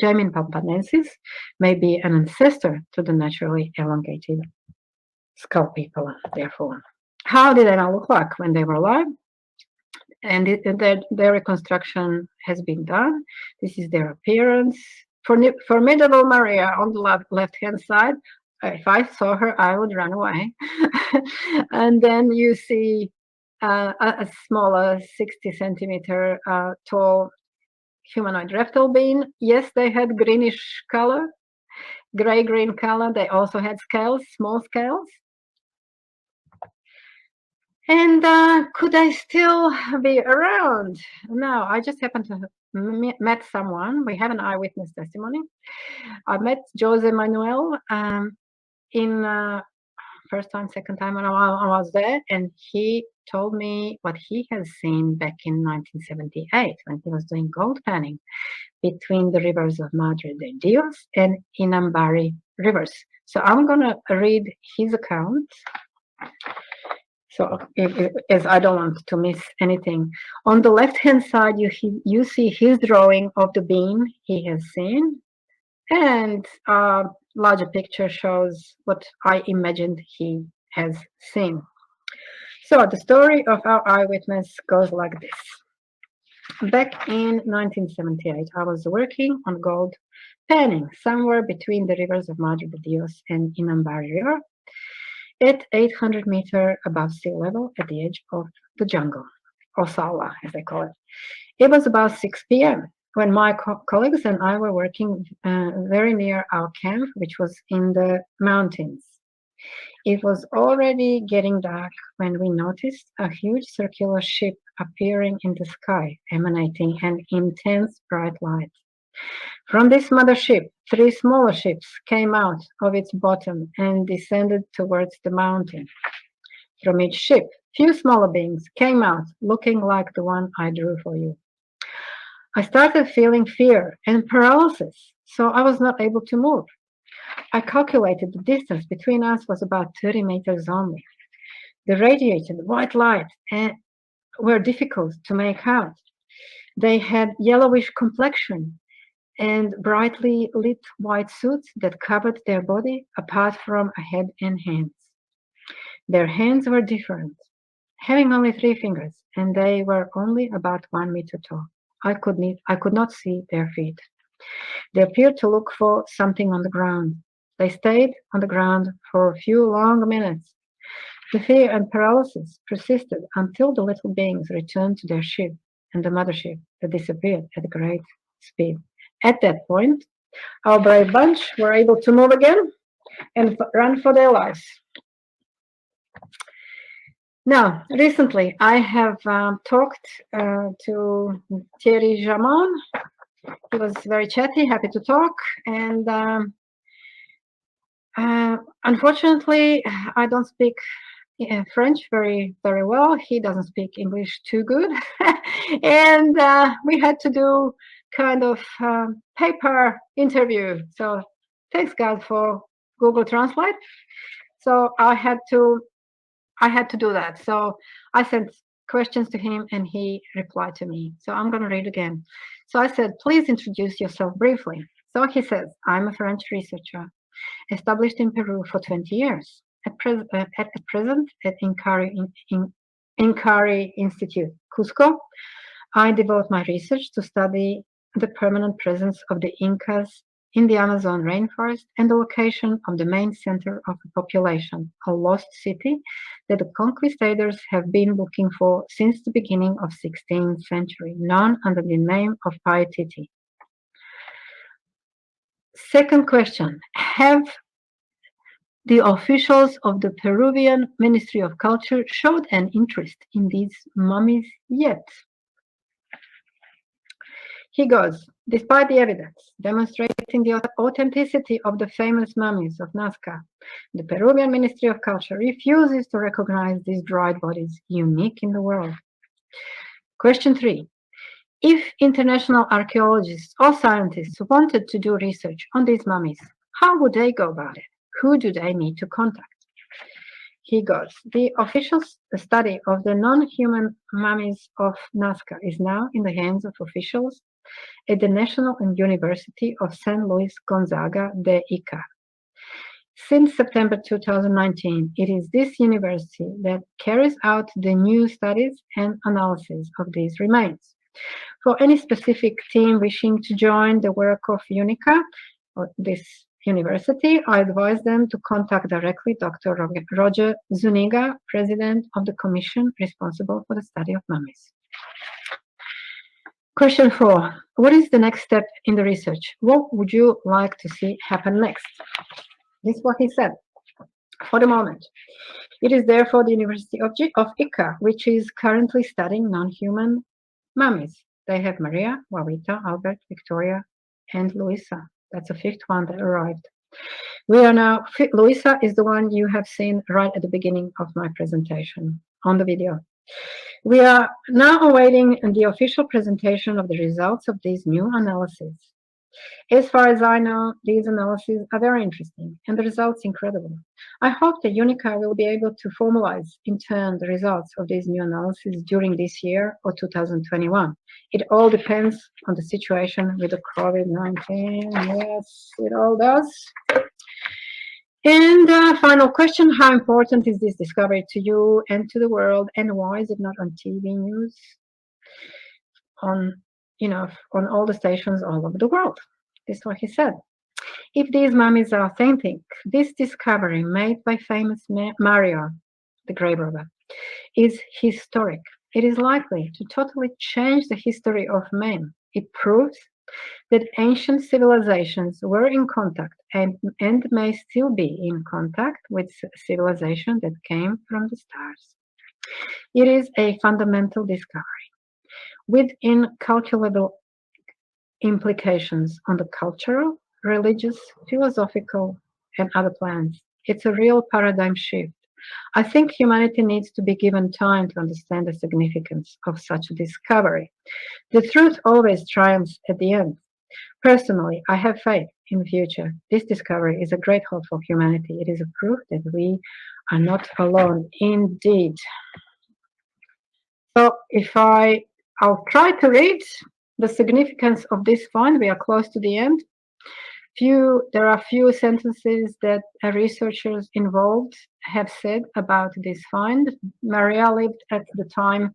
Jamin palpanensis may be an ancestor to the naturally elongated skull people, therefore. How did they now look like when they were alive? And their reconstruction has been done. This is their appearance. Formidable Maria on the left-hand side. If I saw her, I would run away. And then you see a smaller 60 centimeter tall humanoid reptile being. Yes, they had greenish color, gray-green color. They also had scales, small scales. And could I still be around? No, I just happened to have met someone. We have an eyewitness testimony. I met Jose Manuel in first time, second time when I was there, and he told me what he has seen back in 1978 when he was doing gold panning between the rivers of Madre de Dios and Inambari rivers. So I'm going to read his account. So as I don't want to miss anything. On the left-hand side, you see his drawing of the beam he has seen, and a larger picture shows what I imagined he has seen. So the story of our eyewitness goes like this. Back in 1978, I was working on gold panning somewhere between the rivers of Madre de Dios and Inambari River, at 800 meters above sea level at the edge of the jungle, or Sala, as they call it. It was about 6 p.m. when my colleagues and I were working very near our camp, which was in the mountains. It was already getting dark when we noticed a huge circular ship appearing in the sky, emanating an intense bright light. From this mothership, 3 smaller ships came out of its bottom and descended towards the mountain. From each ship, few smaller beings came out, looking like the one I drew for you. I started feeling fear and paralysis, so I was not able to move. I calculated the distance between us was about 30 meters only. The radiated white light were difficult to make out. They had yellowish complexion and brightly lit white suits that covered their body apart from a head and hands. Their hands were different, having only 3 fingers, and they were only about 1 meter tall. I could not see their feet. They appeared to look for something on the ground. They stayed on the ground for a few long minutes. The fear and paralysis persisted until the little beings returned to their ship and the mothership that disappeared at great speed. At that point, our brave bunch were able to move again and run for their lives. Now, recently, I have talked to Thierry Jamon. He was very chatty, happy to talk, and unfortunately, I don't speak French very well. He doesn't speak English too good, and we had to do kind of paper interview. So thanks God for Google Translate. So I had to do that. So I sent questions to him and he replied to me. So I'm going to read again. So I said, please introduce yourself briefly. So he says, I'm a French researcher established in Peru for 20 years. At present at Inkari Institute, Cusco, I devote my research to study the permanent presence of the Incas in the Amazon rainforest and the location of the main center of the population, a lost city that the conquistadors have been looking for since the beginning of 16th century, known under the name of Paititi. Second question, have the officials of the Peruvian Ministry of Culture showed an interest in these mummies yet? He goes, despite the evidence demonstrating the authenticity of the famous mummies of Nazca, the Peruvian Ministry of Culture refuses to recognize these dried bodies, unique in the world. Question 3. If international archaeologists or scientists wanted to do research on these mummies, how would they go about it? Who do they need to contact? He goes, the official study of the non-human mummies of Nazca is now in the hands of officials at the National University of San Luis Gonzaga de Ica. Since September 2019, it is this university that carries out the new studies and analysis of these remains. For any specific team wishing to join the work of UNICA, or this university, I advise them to contact directly Dr. Roger Zuniga, president of the commission responsible for the study of mummies. Question 4. What is the next step in the research? What would you like to see happen next? This is what he said. For the moment, it is therefore the University of Ica, which is currently studying non-human mummies. They have Maria, Wawita, Albert, Victoria, and Luisa. That's the fifth one that arrived. Luisa is the one you have seen right at the beginning of my presentation on the video. We are now awaiting the official presentation of the results of these new analyses. As far as I know, these analyses are very interesting and the results incredible. I hope that UNICA will be able to formalize in turn the results of these new analyses during this year or 2021. It all depends on the situation with the COVID-19. Yes, it all does. And final question, how important is this discovery to you and to the world, and why is it not on TV news, on all the stations all over the world? This is what he said. If these mummies are authentic, this discovery made by famous Mario, the grave robber, is historic. It is likely to totally change the history of man. It proves that ancient civilizations were in contact and may still be in contact with civilization that came from the stars. It is a fundamental discovery with incalculable implications on the cultural, religious, philosophical, and other plans. It's a real paradigm shift. I think humanity needs to be given time to understand the significance of such a discovery. The truth always triumphs at the end. Personally, I have faith in the future. This discovery is a great hope for humanity. It is a proof that we are not alone, indeed. So I'll try to read the significance of this find. We are close to the end. There are few sentences that researchers involved have said about this find. Maria lived at the time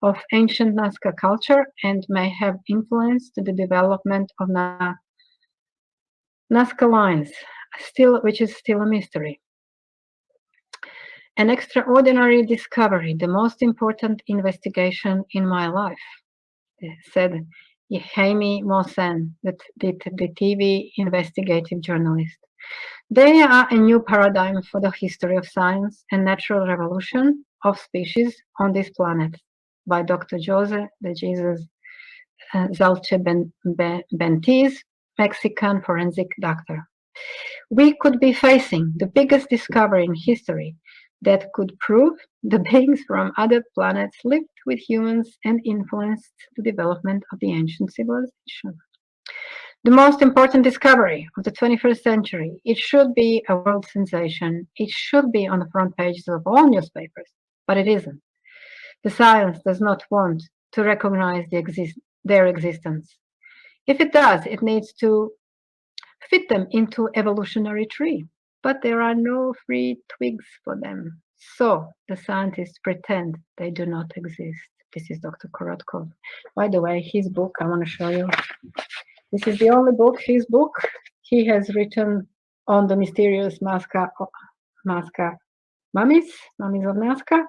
of ancient Nazca culture and may have influenced the development of Nazca lines, which is still a mystery. An extraordinary discovery, the most important investigation in my life, said Jaime Mosen, the TV investigative journalist. They are a new paradigm for the history of science and natural revolution of species on this planet, by Dr. Jose de Jesus Zalche Bentiz, Mexican forensic doctor. We could be facing the biggest discovery in history that could prove the beings from other planets lived with humans and influenced the development of the ancient civilization. The most important discovery of the 21st century. It should be a world sensation. It should be on the front pages of all newspapers, but it isn't. The science does not want to recognize their existence. If it does, it needs to fit them into evolutionary tree, but there are no free twigs for them. So the scientists pretend they do not exist. This is Dr. Korotkov. By the way, his book, I want to show you. This is the only book, his book. He has written on the mysterious nazca, mummies of Nazca.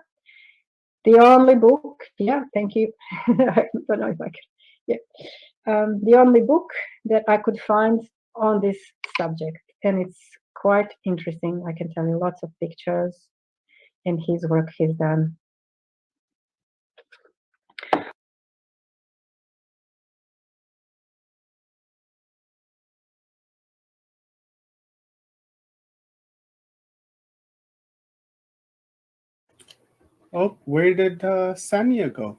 The only book, yeah, thank you. I don't know if I can, yeah. The only book that I could find on this subject. And it's quite interesting. I can tell you lots of pictures and his work he's done. Oh, where did Sanya go?